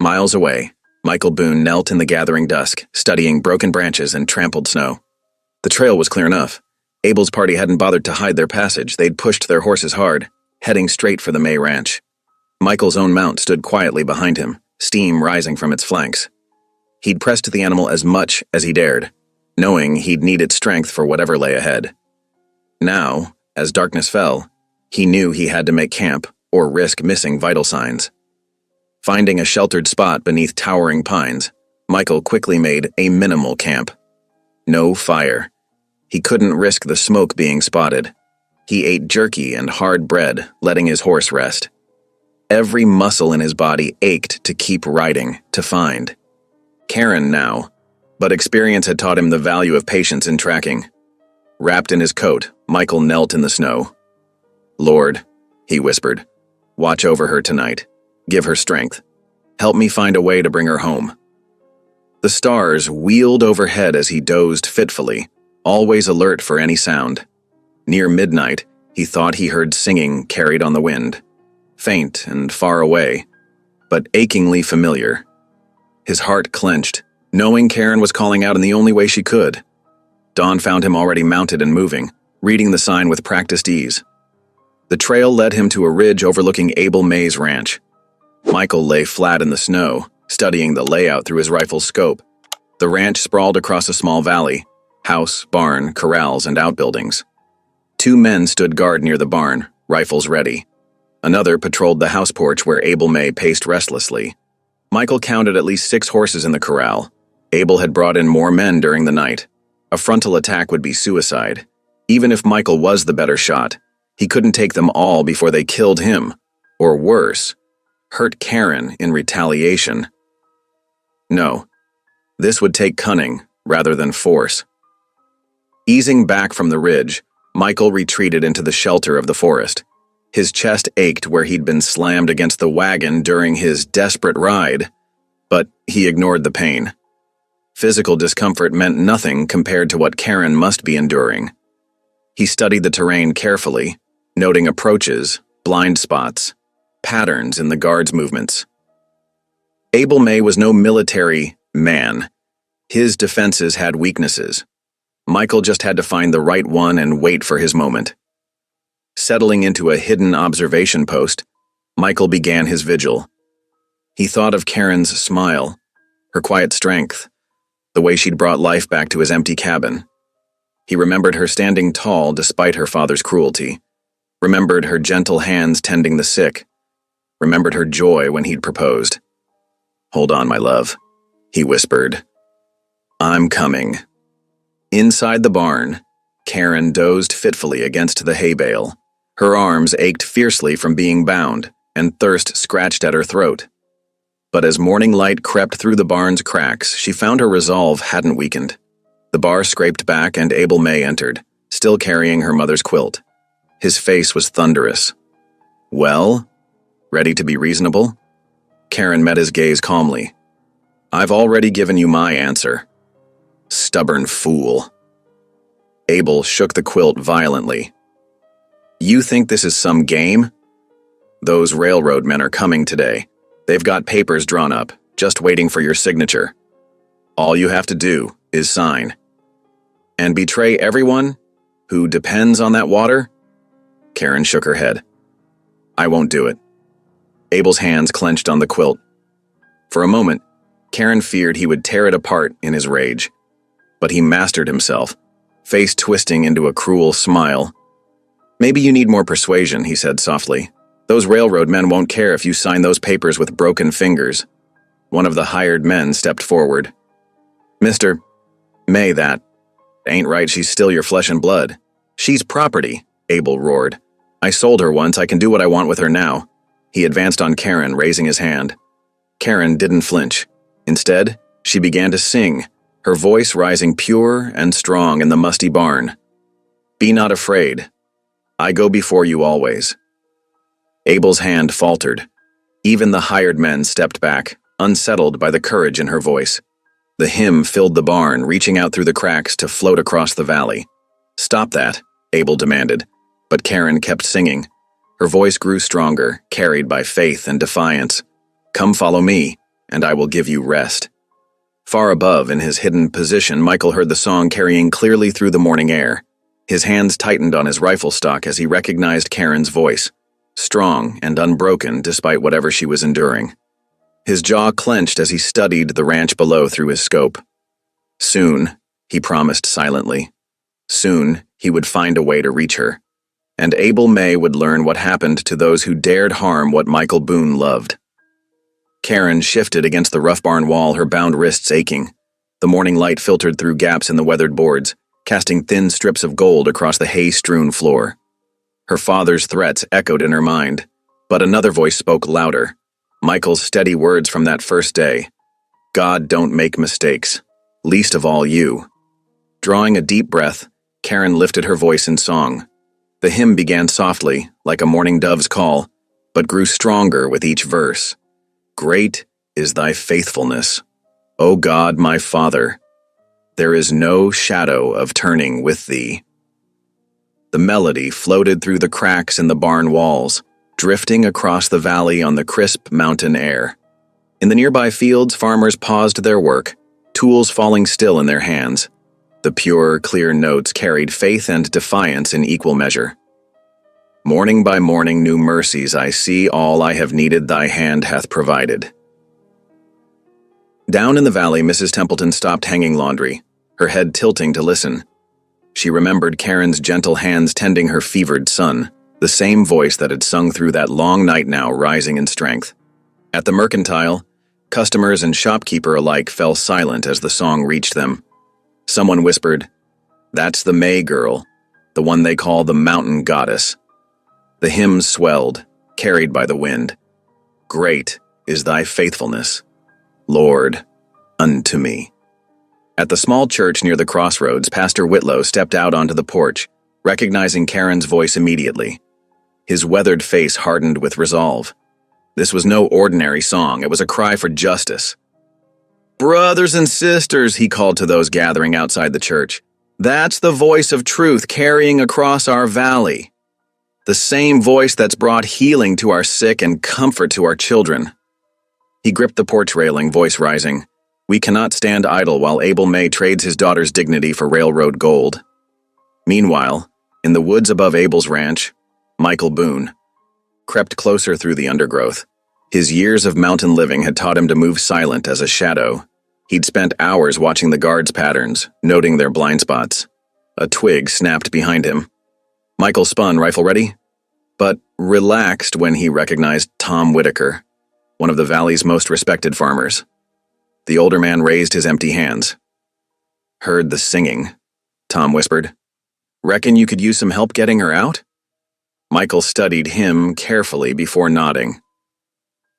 [SPEAKER 1] Miles away, Michael Boone knelt in the gathering dusk, studying broken branches and trampled snow. The trail was clear enough. Abel's party hadn't bothered to hide their passage. They'd pushed their horses hard, heading straight for the May Ranch. Michael's own mount stood quietly behind him, steam rising from its flanks. He'd pressed the animal as much as he dared, knowing he'd need its strength for whatever lay ahead. Now, as darkness fell, he knew he had to make camp or risk missing vital signs. Finding a sheltered spot beneath towering pines, Michael quickly made a minimal camp. No fire. He couldn't risk the smoke being spotted. He ate jerky and hard bread, letting his horse rest. Every muscle in his body ached to keep riding, to find Karen now, but experience had taught him the value of patience in tracking. Wrapped in his coat, Michael knelt in the snow. "Lord," he whispered, "watch over her tonight. Give her strength. Help me find a way to bring her home." The stars wheeled overhead as he dozed fitfully, always alert for any sound. Near midnight, he thought he heard singing carried on the wind, faint and far away, but achingly familiar. His heart clenched, knowing Karen was calling out in the only way she could. Dawn found him already mounted and moving, reading the sign with practiced ease. The trail led him to a ridge overlooking Abel May's ranch. Michael lay flat in the snow, studying the layout through his rifle's scope. The ranch sprawled across a small valley, house, barn, corrals, and outbuildings. 2 men stood guard near the barn, rifles ready. Another patrolled the house porch where Abel May paced restlessly. Michael counted at least 6 horses in the corral. Abel had brought in more men during the night. A frontal attack would be suicide. Even if Michael was the better shot, he couldn't take them all before they killed him, or worse, hurt Karen in retaliation. No, this would take cunning rather than force. Easing back from the ridge, Michael retreated into the shelter of the forest. His chest ached where he'd been slammed against the wagon during his desperate ride, but he ignored the pain. Physical discomfort meant nothing compared to what Karen must be enduring. He studied the terrain carefully, noting approaches, blind spots, patterns in the guards' movements. Abel May was no military man. His defenses had weaknesses. Michael just had to find the right one and wait for his moment. Settling into a hidden observation post, Michael began his vigil. He thought of Karen's smile, her quiet strength, the way she'd brought life back to his empty cabin. He remembered her standing tall despite her father's cruelty, remembered her gentle hands tending the sick, remembered her joy when he'd proposed. "Hold on, my love," he whispered. "I'm coming." Inside the barn, Karen dozed fitfully against the hay bale. Her arms ached fiercely from being bound, and thirst scratched at her throat. But as morning light crept through the barn's cracks, she found her resolve hadn't weakened. The bar scraped back and Abel May entered, still carrying her mother's quilt. His face was thunderous. "Well? Ready to be reasonable?" Karen met his gaze calmly. "I've already given you my answer." "Stubborn fool." Abel shook the quilt violently. "You think this is some game? Those railroad men are coming today. They've got papers drawn up, just waiting for your signature. All you have to do is sign. And betray everyone who depends on that water?" Karen shook her head. "I won't do it." Abel's hands clenched on the quilt. For a moment, Karen feared he would tear it apart in his rage. But he mastered himself, face twisting into a cruel smile. "Maybe you need more persuasion," he said softly. "Those railroad men won't care if you sign those papers with broken fingers." One of the hired men stepped forward. "Mr. May, that ain't right. She's still your flesh and blood." "She's property," Abel roared. "I sold her once. I can do what I want with her now." He advanced on Karen, raising his hand. Karen didn't flinch. Instead, she began to sing, her voice rising pure and strong in the musty barn. "Be not afraid. I go before you always." Abel's hand faltered. Even the hired men stepped back, unsettled by the courage in her voice. The hymn filled the barn, reaching out through the cracks to float across the valley. "Stop that," Abel demanded, but Karen kept singing. Her voice grew stronger, carried by faith and defiance. "Come follow me, and I will give you rest." Far above, in his hidden position, Michael heard the song carrying clearly through the morning air. His hands tightened on his rifle stock as he recognized Karen's voice, strong and unbroken despite whatever she was enduring. His jaw clenched as he studied the ranch below through his scope. Soon, he promised silently. Soon, he would find a way to reach her. And Abel May would learn what happened to those who dared harm what Michael Boone loved. Karen shifted against the rough barn wall, her bound wrists aching. The morning light filtered through gaps in the weathered boards, casting thin strips of gold across the hay-strewn floor. Her father's threats echoed in her mind, but another voice spoke louder. Michael's steady words from that first day. "God don't make mistakes, least of all you." Drawing a deep breath, Karen lifted her voice in song. The hymn began softly, like a morning dove's call, but grew stronger with each verse. "Great is thy faithfulness, O God my Father. There is no shadow of turning with thee." The melody floated through the cracks in the barn walls, drifting across the valley on the crisp mountain air. In the nearby fields, farmers paused their work, tools falling still in their hands. The pure, clear notes carried faith and defiance in equal measure. "Morning by morning new mercies I see, all I have needed thy hand hath provided." Down in the valley, Mrs. Templeton stopped hanging laundry, her head tilting to listen. She remembered Karen's gentle hands tending her fevered son, the same voice that had sung through that long night now rising in strength. At the mercantile, customers and shopkeeper alike fell silent as the song reached them. Someone whispered, "That's the May girl, the one they call the mountain goddess." The hymn swelled, carried by the wind. "Great is thy faithfulness, Lord, unto me." At the small church near the crossroads, Pastor Whitlow stepped out onto the porch, recognizing Karen's voice immediately. His weathered face hardened with resolve. This was no ordinary song, it was a cry for justice. "Brothers and sisters," he called to those gathering outside the church, "that's the voice of truth carrying across our valley. The same voice that's brought healing to our sick and comfort to our children." He gripped the porch railing, voice rising. "We cannot stand idle while Abel May trades his daughter's dignity for railroad gold." Meanwhile, in the woods above Abel's ranch, Michael Boone crept closer through the undergrowth. His years of mountain living had taught him to move silent as a shadow. He'd spent hours watching the guards' patterns, noting their blind spots. A twig snapped behind him. Michael spun, rifle ready, but relaxed when he recognized Tom Whitaker, one of the valley's most respected farmers. The older man raised his empty hands. "Heard the singing," Tom whispered. "Reckon you could use some help getting her out?" Michael studied him carefully before nodding.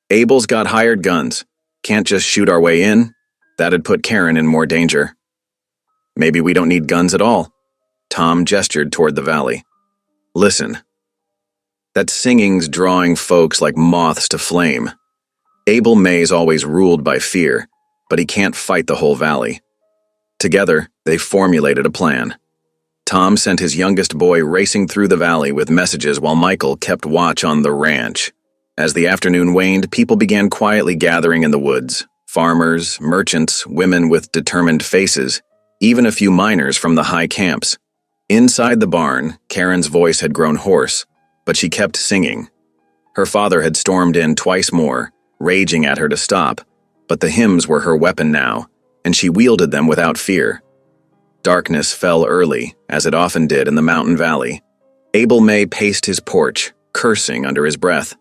[SPEAKER 1] "Abel's got hired guns. Can't just shoot our way in. That'd put Karen in more danger." "Maybe we don't need guns at all." Tom gestured toward the valley. "Listen. That singing's drawing folks like moths to flame. Abel May's always ruled by fear, but he can't fight the whole valley." Together, they formulated a plan. Tom sent his youngest boy racing through the valley with messages while Michael kept watch on the ranch. As the afternoon waned, people began quietly gathering in the woods. Farmers, merchants, women with determined faces, even a few miners from the high camps. Inside the barn, Karen's voice had grown hoarse, but she kept singing. Her father had stormed in twice more, raging at her to stop, but the hymns were her weapon now, and she wielded them without fear. Darkness fell early, as it often did in the mountain valley. Abel May paced his porch, cursing under his breath.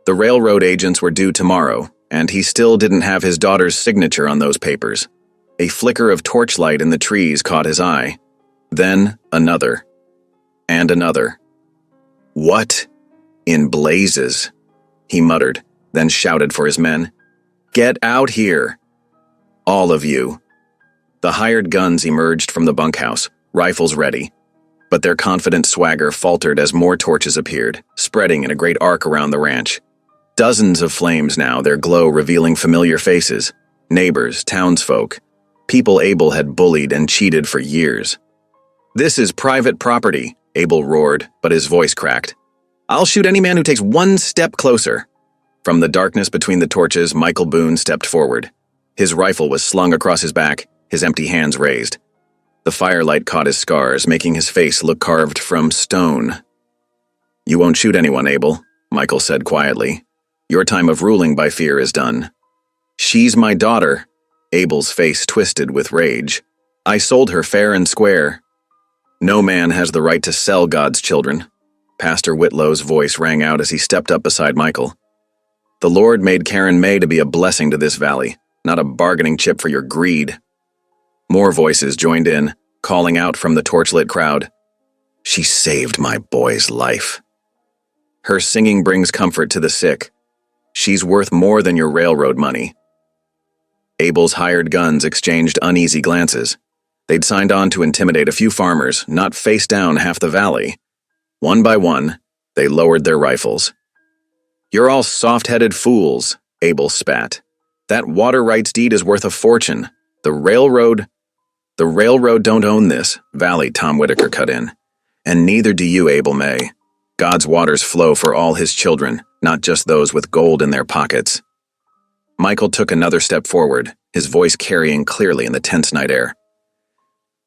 [SPEAKER 1] The railroad agents were due tomorrow, and he still didn't have his daughter's signature on those papers. A flicker of torchlight in the trees caught his eye. Then another. And another. "What in blazes?" he muttered, then shouted for his men. "Get out here! All of you." The hired guns emerged from the bunkhouse, rifles ready. But their confident swagger faltered as more torches appeared, spreading in a great arc around the ranch. Dozens of flames now, their glow revealing familiar faces. Neighbors, townsfolk. people Abel had bullied and cheated for years. "This is private property," Abel roared, but his voice cracked. "I'll shoot any man who takes one step closer." From the darkness between the torches, Michael Boone stepped forward. His rifle was slung across his back, his empty hands raised. The firelight caught his scars, making his face look carved from stone. "You won't shoot anyone, Abel," Michael said quietly. "Your time of ruling by fear is done." "She's my daughter." Abel's face twisted with rage. "I sold her fair and square." "No man has the right to sell God's children." Pastor Whitlow's voice rang out as he stepped up beside Michael. "The Lord made Karen May to be a blessing to this valley, not a bargaining chip for your greed." More voices joined in, calling out from the torchlit crowd. "She saved my boy's life." "Her singing brings comfort to the sick." "She's worth more than your railroad money." Abel's hired guns exchanged uneasy glances. They'd signed on to intimidate a few farmers, not face down half the valley. One by one, they lowered their rifles. "You're all soft-headed fools," Abel spat. "That water rights deed is worth a fortune. The railroad don't own this," Valley Tom Whitaker cut in. "And neither do you, Abel May. God's waters flow for all his children, not just those with gold in their pockets." Michael took another step forward, his voice carrying clearly in the tense night air.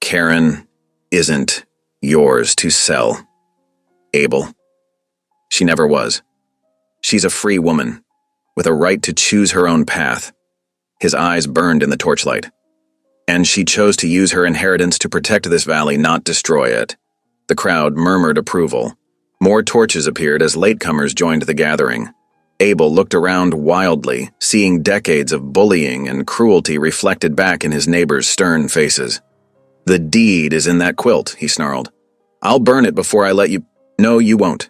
[SPEAKER 1] "Karen isn't yours to sell, Abel. She never was. She's a free woman, with a right to choose her own path." His eyes burned in the torchlight. "And she chose to use her inheritance to protect this valley, not destroy it." The crowd murmured approval. More torches appeared as latecomers joined the gathering. Abel looked around wildly, seeing decades of bullying and cruelty reflected back in his neighbors' stern faces. "The deed is in that quilt," he snarled. "I'll burn it before I let you—" "No, you won't."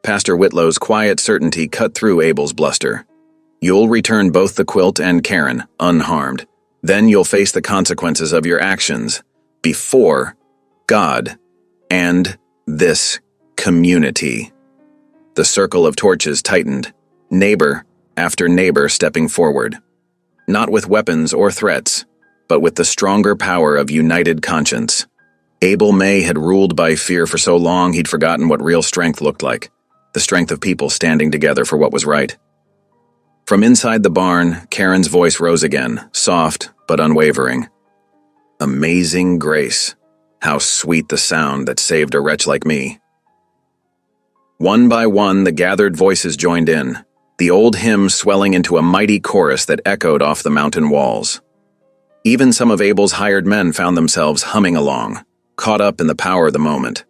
[SPEAKER 1] Pastor Whitlow's quiet certainty cut through Abel's bluster. "You'll return both the quilt and Karen, unharmed. Then you'll face the consequences of your actions, before God and this community." The circle of torches tightened, neighbor after neighbor stepping forward. Not with weapons or threats, but with the stronger power of united conscience. Abel May had ruled by fear for so long he'd forgotten what real strength looked like, the strength of people standing together for what was right. From inside the barn, Karen's voice rose again, soft but unwavering. "Amazing grace, how sweet the sound that saved a wretch like me." One by one, the gathered voices joined in, the old hymn swelling into a mighty chorus that echoed off the mountain walls. Even some of Abel's hired men found themselves humming along, caught up in the power of the moment.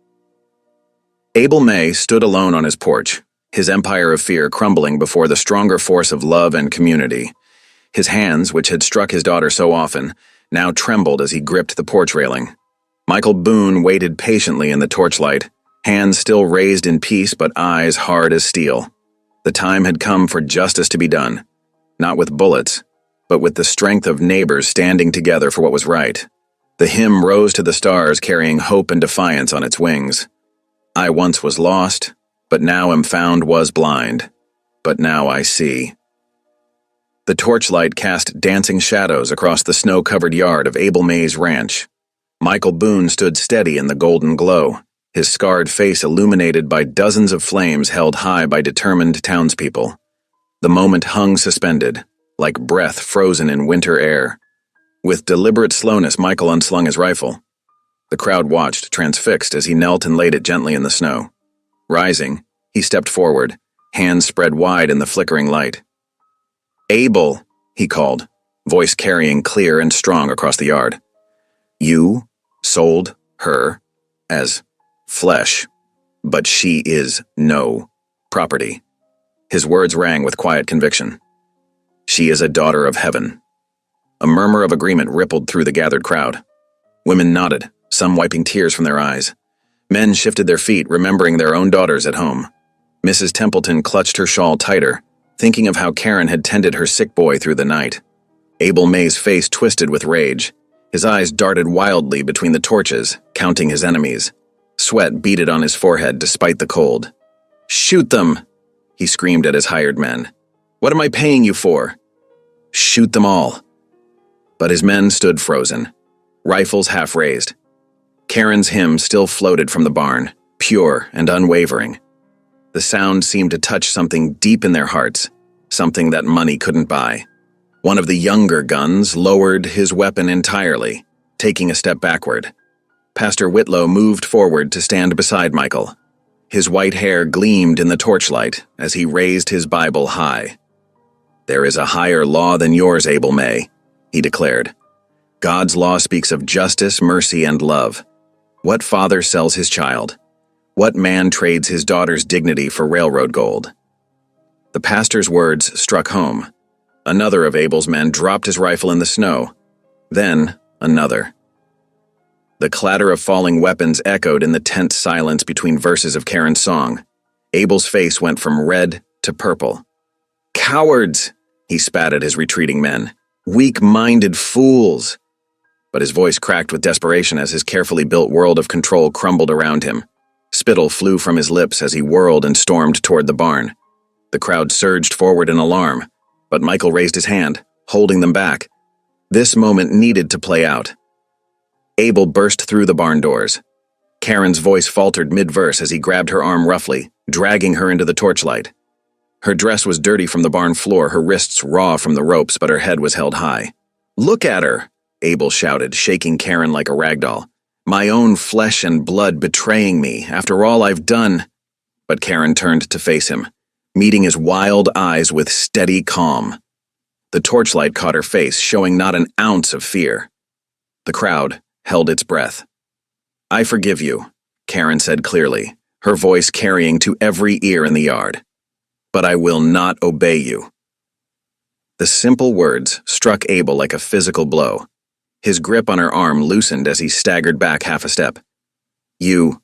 [SPEAKER 1] Abel May stood alone on his porch, his empire of fear crumbling before the stronger force of love and community. His hands, which had struck his daughter so often, now trembled as he gripped the porch railing. Michael Boone waited patiently in the torchlight, hands still raised in peace but eyes hard as steel. The time had come for justice to be done, not with bullets, but with the strength of neighbors standing together for what was right. The hymn rose to the stars, carrying hope and defiance on its wings. "I once was lost, but now am found, was blind, but now I see." The torchlight cast dancing shadows across the snow-covered yard of Abel May's ranch. Michael Boone stood steady in the golden glow, his scarred face illuminated by dozens of flames held high by determined townspeople. The moment hung suspended, like breath frozen in winter air. With deliberate slowness, Michael unslung his rifle. The crowd watched, transfixed, as he knelt and laid it gently in the snow. Rising, he stepped forward, hands spread wide in the flickering light. "Abel," he called, voice carrying clear and strong across the yard. "You sold her as flesh, but she is no property." His words rang with quiet conviction. "She is a daughter of heaven." A murmur of agreement rippled through the gathered crowd. Women nodded, some wiping tears from their eyes. Men shifted their feet, remembering their own daughters at home. Mrs. Templeton clutched her shawl tighter, thinking of how Karen had tended her sick boy through the night. Abel May's face twisted with rage. His eyes darted wildly between the torches, counting his enemies. Sweat beaded on his forehead despite the cold. "Shoot them!" he screamed at his hired men. "What am I paying you for?" "Shoot them all." But his men stood frozen, rifles half raised. Karen's hymn still floated from the barn, pure and unwavering. The sound seemed to touch something deep in their hearts, something that money couldn't buy. One of the younger guns lowered his weapon entirely, taking a step backward. Pastor Whitlow moved forward to stand beside Michael. His white hair gleamed in the torchlight as he raised his Bible high. "There is a higher law than yours, Abel May," he declared. "God's law speaks of justice, mercy, and love. What father sells his child? What man trades his daughter's dignity for railroad gold?" The pastor's words struck home. Another of Abel's men dropped his rifle in the snow. Then, another. The clatter of falling weapons echoed in the tense silence between verses of Karen's song. Abel's face went from red to purple. "Cowards!" he spat at his retreating men. "Weak-minded fools!" But his voice cracked with desperation as his carefully built world of control crumbled around him. Spittle flew from his lips as he whirled and stormed toward the barn. The crowd surged forward in alarm, but Michael raised his hand, holding them back. This moment needed to play out. Abel burst through the barn doors. Karen's voice faltered mid-verse as he grabbed her arm roughly, dragging her into the torchlight. Her dress was dirty from the barn floor, her wrists raw from the ropes, but her head was held high. "Look at her!" Abel shouted, shaking Karen like a ragdoll. "My own flesh and blood betraying me, after all I've done." But Karen turned to face him, meeting his wild eyes with steady calm. The torchlight caught her face, showing not an ounce of fear. The crowd held its breath. "I forgive you," Karen said clearly, her voice carrying to every ear in the yard. "But I will not obey you." The simple words struck Abel like a physical blow. His grip on her arm loosened as he staggered back half a step. You.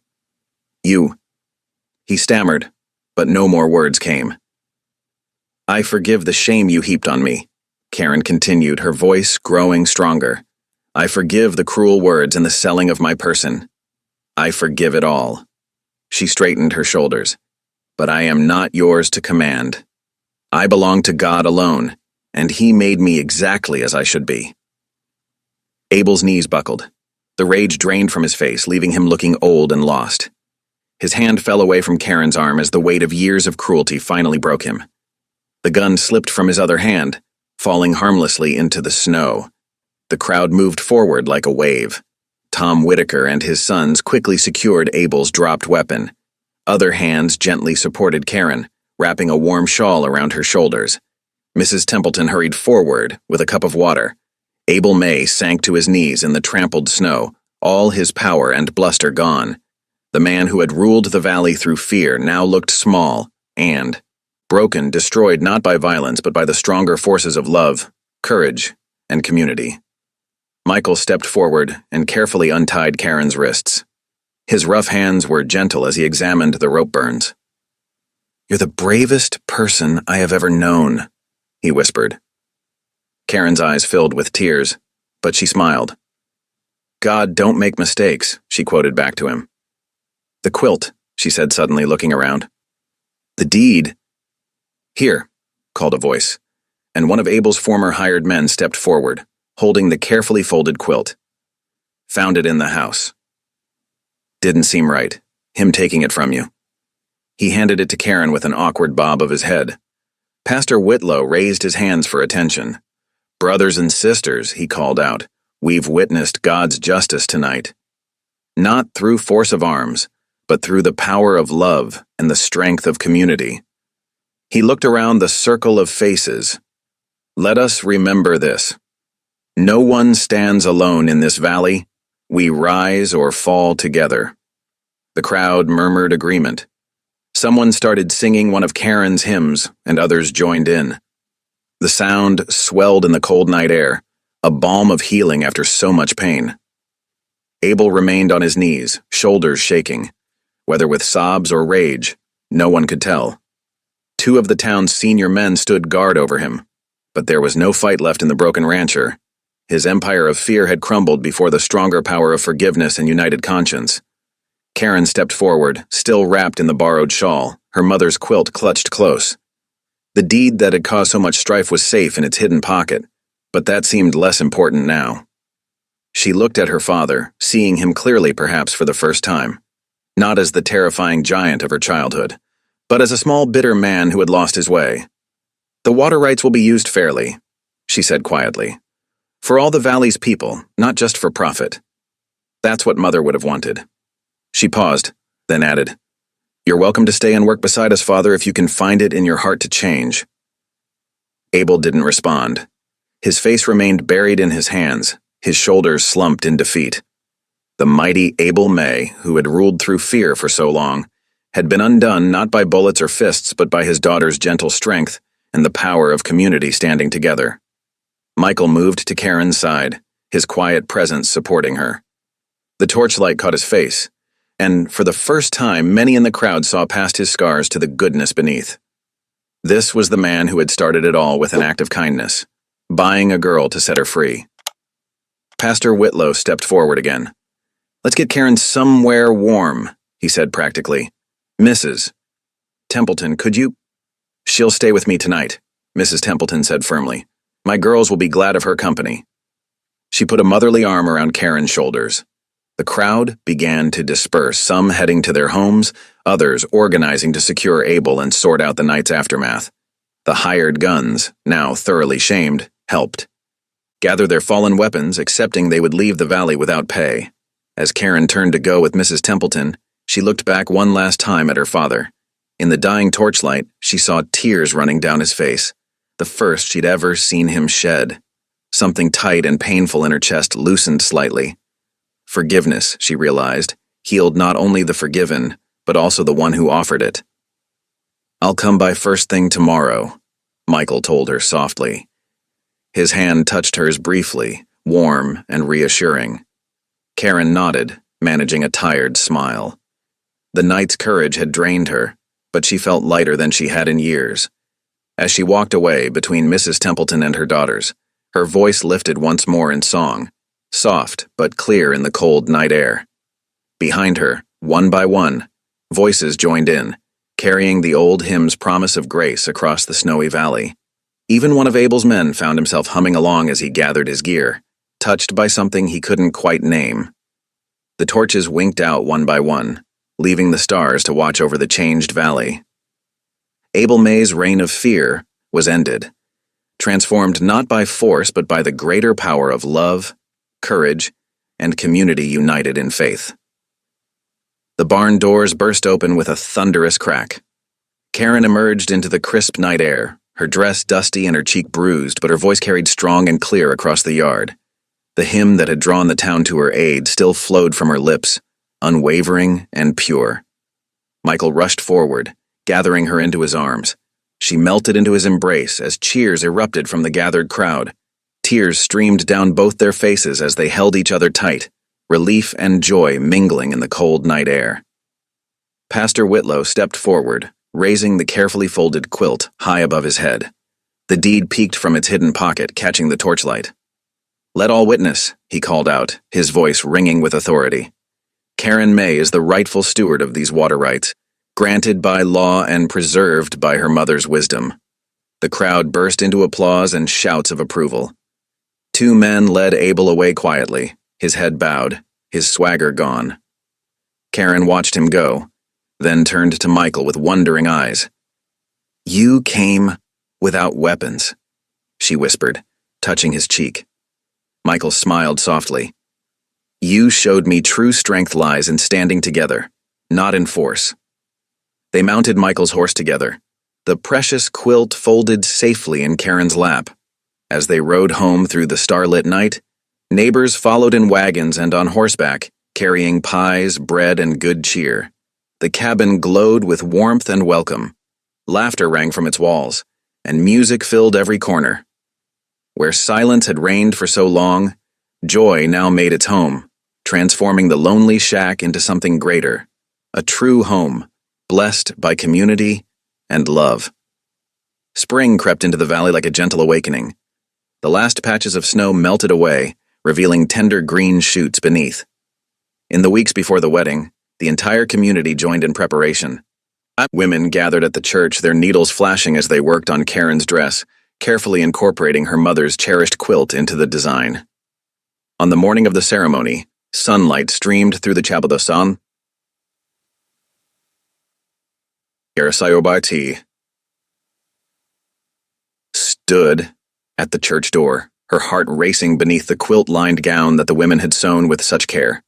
[SPEAKER 1] He stammered, but no more words came. "I forgive the shame you heaped on me," Karen continued, her voice growing stronger. "I forgive the cruel words and the selling of my person. I forgive it all." She straightened her shoulders. "But I am not yours to command. I belong to God alone, and He made me exactly as I should be." Abel's knees buckled. The rage drained from his face, leaving him looking old and lost. His hand fell away from Karen's arm as the weight of years of cruelty finally broke him. The gun slipped from his other hand, falling harmlessly into the snow. The crowd moved forward like a wave. Tom Whitaker and his sons quickly secured Abel's dropped weapon. Other hands gently supported Karen, wrapping a warm shawl around her shoulders. Mrs. Templeton hurried forward with a cup of water. Abel May sank to his knees in the trampled snow, all his power and bluster gone. The man who had ruled the valley through fear now looked small and broken, destroyed not by violence but by the stronger forces of love, courage, and community. Michael stepped forward and carefully untied Karen's wrists. His rough hands were gentle as he examined the rope burns. "You're the bravest person I have ever known," he whispered. Karen's eyes filled with tears, but she smiled. "God don't make mistakes," she quoted back to him. "The quilt," she said suddenly, looking around. "The deed." "Here," called a voice, and one of Abel's former hired men stepped forward, holding the carefully folded quilt. "Found it in the house." "Didn't seem right, him taking it from you." He handed it to Karen with an awkward bob of his head. Pastor Whitlow raised his hands for attention. "Brothers and sisters," he called out, "we've witnessed God's justice tonight. Not through force of arms, but through the power of love and the strength of community." He looked around the circle of faces. "Let us remember this. No one stands alone in this valley. We rise or fall together." The crowd murmured agreement. Someone started singing one of Karen's hymns, and others joined in. The sound swelled in the cold night air, a balm of healing after so much pain. Abel remained on his knees, shoulders shaking. Whether with sobs or rage, no one could tell. Two of the town's senior men stood guard over him, but there was no fight left in the broken rancher. His empire of fear had crumbled before the stronger power of forgiveness and united conscience. Karen stepped forward, still wrapped in the borrowed shawl, her mother's quilt clutched close. The deed that had caused so much strife was safe in its hidden pocket. But that seemed less important now. She looked at her father, seeing him clearly perhaps for the first time, not as the terrifying giant of her childhood, but as a small bitter man who had lost his way. "The water rights will be used fairly," she said quietly. "For all the valley's people, not just for profit." That's what Mother would have wanted. She paused, then added, "You're welcome to stay and work beside us, Father, if you can find it in your heart to change." Abel didn't respond. His face remained buried in his hands, his shoulders slumped in defeat. The mighty Abel May, who had ruled through fear for so long, had been undone not by bullets or fists but by his daughter's gentle strength and the power of community standing together. Michael moved to Karen's side, his quiet presence supporting her. The torchlight caught his face, and for the first time many in the crowd saw past his scars to the goodness beneath. This was the man who had started it all with an act of kindness, buying a girl to set her free. Pastor Whitlow stepped forward again. "Let's get Karen somewhere warm," he said practically. "Mrs. Templeton, could you—" "She'll stay with me tonight," Mrs. Templeton said firmly. "My girls will be glad of her company." She put a motherly arm around Karen's shoulders. The crowd began to disperse, some heading to their homes, others organizing to secure Abel and sort out the night's aftermath. The hired guns, now thoroughly shamed, helped gather their fallen weapons, accepting they would leave the valley without pay. As Karen turned to go with Mrs. Templeton, she looked back one last time at her father. In the dying torchlight, she saw tears running down his face, the first she'd ever seen him shed. Something tight and painful in her chest loosened slightly. Forgiveness, she realized, healed not only the forgiven, but also the one who offered it. "I'll come by first thing tomorrow," Michael told her softly. His hand touched hers briefly, warm and reassuring. Karen nodded, managing a tired smile. The night's courage had drained her, but she felt lighter than she had in years. As she walked away between Mrs. Templeton and her daughters, her voice lifted once more in song, soft but clear in the cold night air. Behind her, one by one, voices joined in, carrying the old hymn's promise of grace across the snowy valley. Even one of Abel's men found himself humming along as he gathered his gear, touched by something he couldn't quite name. The torches winked out one by one, leaving the stars to watch over the changed valley. Abel May's reign of fear was ended, transformed not by force but by the greater power of love, courage, and community united in faith. The barn doors burst open with a thunderous crack. Karen emerged into the crisp night air, her dress dusty and her cheek bruised, but her voice carried strong and clear across the yard. The hymn that had drawn the town to her aid still flowed from her lips, unwavering and pure. Michael rushed forward, gathering her into his arms. She melted into his embrace as cheers erupted from the gathered crowd. Tears streamed down both their faces as they held each other tight, relief and joy mingling in the cold night air. Pastor Whitlow stepped forward, raising the carefully folded quilt high above his head. The deed peeked from its hidden pocket, catching the torchlight. "Let all witness," he called out, his voice ringing with authority. "Karen May is the rightful steward of these water rights, granted by law and preserved by her mother's wisdom." The crowd burst into applause and shouts of approval. Two men led Abel away quietly, his head bowed, his swagger gone. Karen watched him go, then turned to Michael with wondering eyes. "You came without weapons," she whispered, touching his cheek. Michael smiled softly. "You showed me true strength lies in standing together, not in force." They mounted Michael's horse together, the precious quilt folded safely in Karen's lap. As they rode home through the starlit night, neighbors followed in wagons and on horseback, carrying pies, bread, and good cheer. The cabin glowed with warmth and welcome. Laughter rang from its walls, and music filled every corner. Where silence had reigned for so long, joy now made its home, transforming the lonely shack into something greater, a true home, blessed by community and love. Spring crept into the valley like a gentle awakening. The last patches of snow melted away, revealing tender green shoots beneath. In the weeks before the wedding, the entire community joined in preparation. Women gathered at the church, their needles flashing as they worked on Karen's dress, carefully incorporating her mother's cherished quilt into the design. On the morning of the ceremony, sunlight streamed through the chapel. The sun stood at the church door, her heart racing beneath the quilt-lined gown that the women had sewn with such care.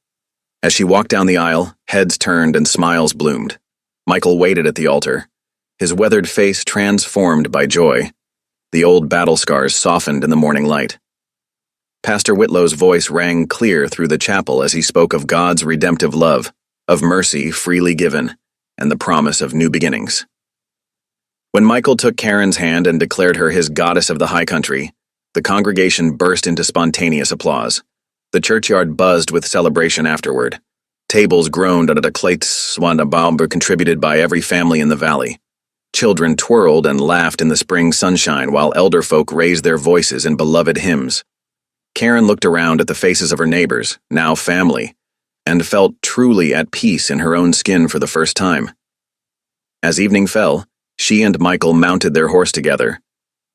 [SPEAKER 1] As she walked down the aisle, heads turned and smiles bloomed. Michael waited at the altar, his weathered face transformed by joy. The old battle scars softened in the morning light. Pastor Whitlow's voice rang clear through the chapel as he spoke of God's redemptive love, of mercy freely given, and the promise of new beginnings. When Michael took Karen's hand and declared her his goddess of the high country, the congregation burst into spontaneous applause. The churchyard buzzed with celebration afterward. Tables groaned at a Kleitswanabomber contributed by every family in the valley. Children twirled and laughed in the spring sunshine while elder folk raised their voices in beloved hymns. Karen looked around at the faces of her neighbors, now family, and felt truly at peace in her own skin for the first time. As evening fell, she and Michael mounted their horse together.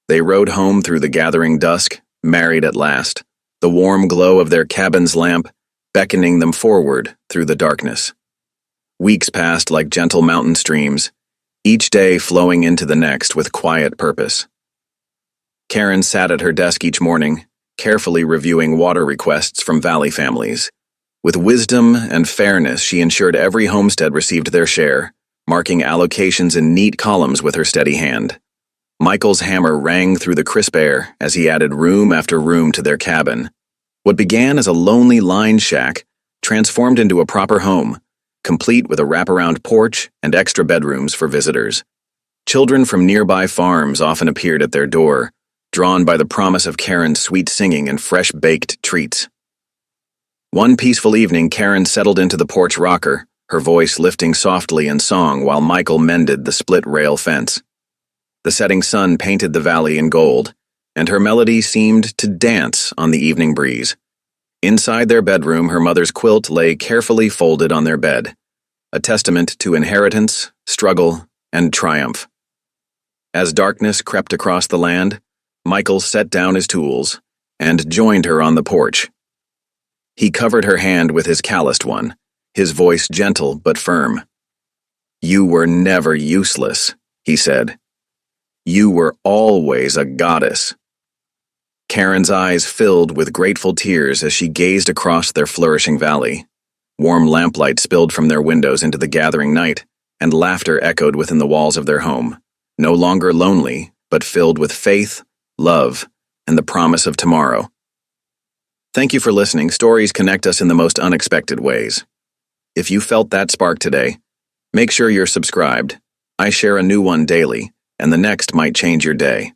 [SPEAKER 1] They rode home through the gathering dusk, married at last, the warm glow of their cabin's lamp beckoning them forward through the darkness. Weeks passed like gentle mountain streams, each day flowing into the next with quiet purpose. Karen sat at her desk each morning, carefully reviewing water requests from valley families. With wisdom and fairness, she ensured every homestead received their share, marking allocations in neat columns with her steady hand. Michael's hammer rang through the crisp air as he added room after room to their cabin. What began as a lonely line shack transformed into a proper home, complete with a wraparound porch and extra bedrooms for visitors. Children from nearby farms often appeared at their door, drawn by the promise of Karen's sweet singing and fresh-baked treats. One peaceful evening, Karen settled into the porch rocker, her voice lifting softly in song while Michael mended the split-rail fence. The setting sun painted the valley in gold, and her melody seemed to dance on the evening breeze. Inside their bedroom, her mother's quilt lay carefully folded on their bed, a testament to inheritance, struggle, and triumph. As darkness crept across the land, Michael set down his tools and joined her on the porch. He covered her hand with his calloused one, his voice gentle but firm. "You were never useless," he said. "You were always a goddess." Karen's eyes filled with grateful tears as she gazed across their flourishing valley. Warm lamplight spilled from their windows into the gathering night, and laughter echoed within the walls of their home, no longer lonely, but filled with faith, love, and the promise of tomorrow. Thank you for listening. Stories connect us in the most unexpected ways. If you felt that spark today, make sure you're subscribed. I share a new one daily, and the next might change your day.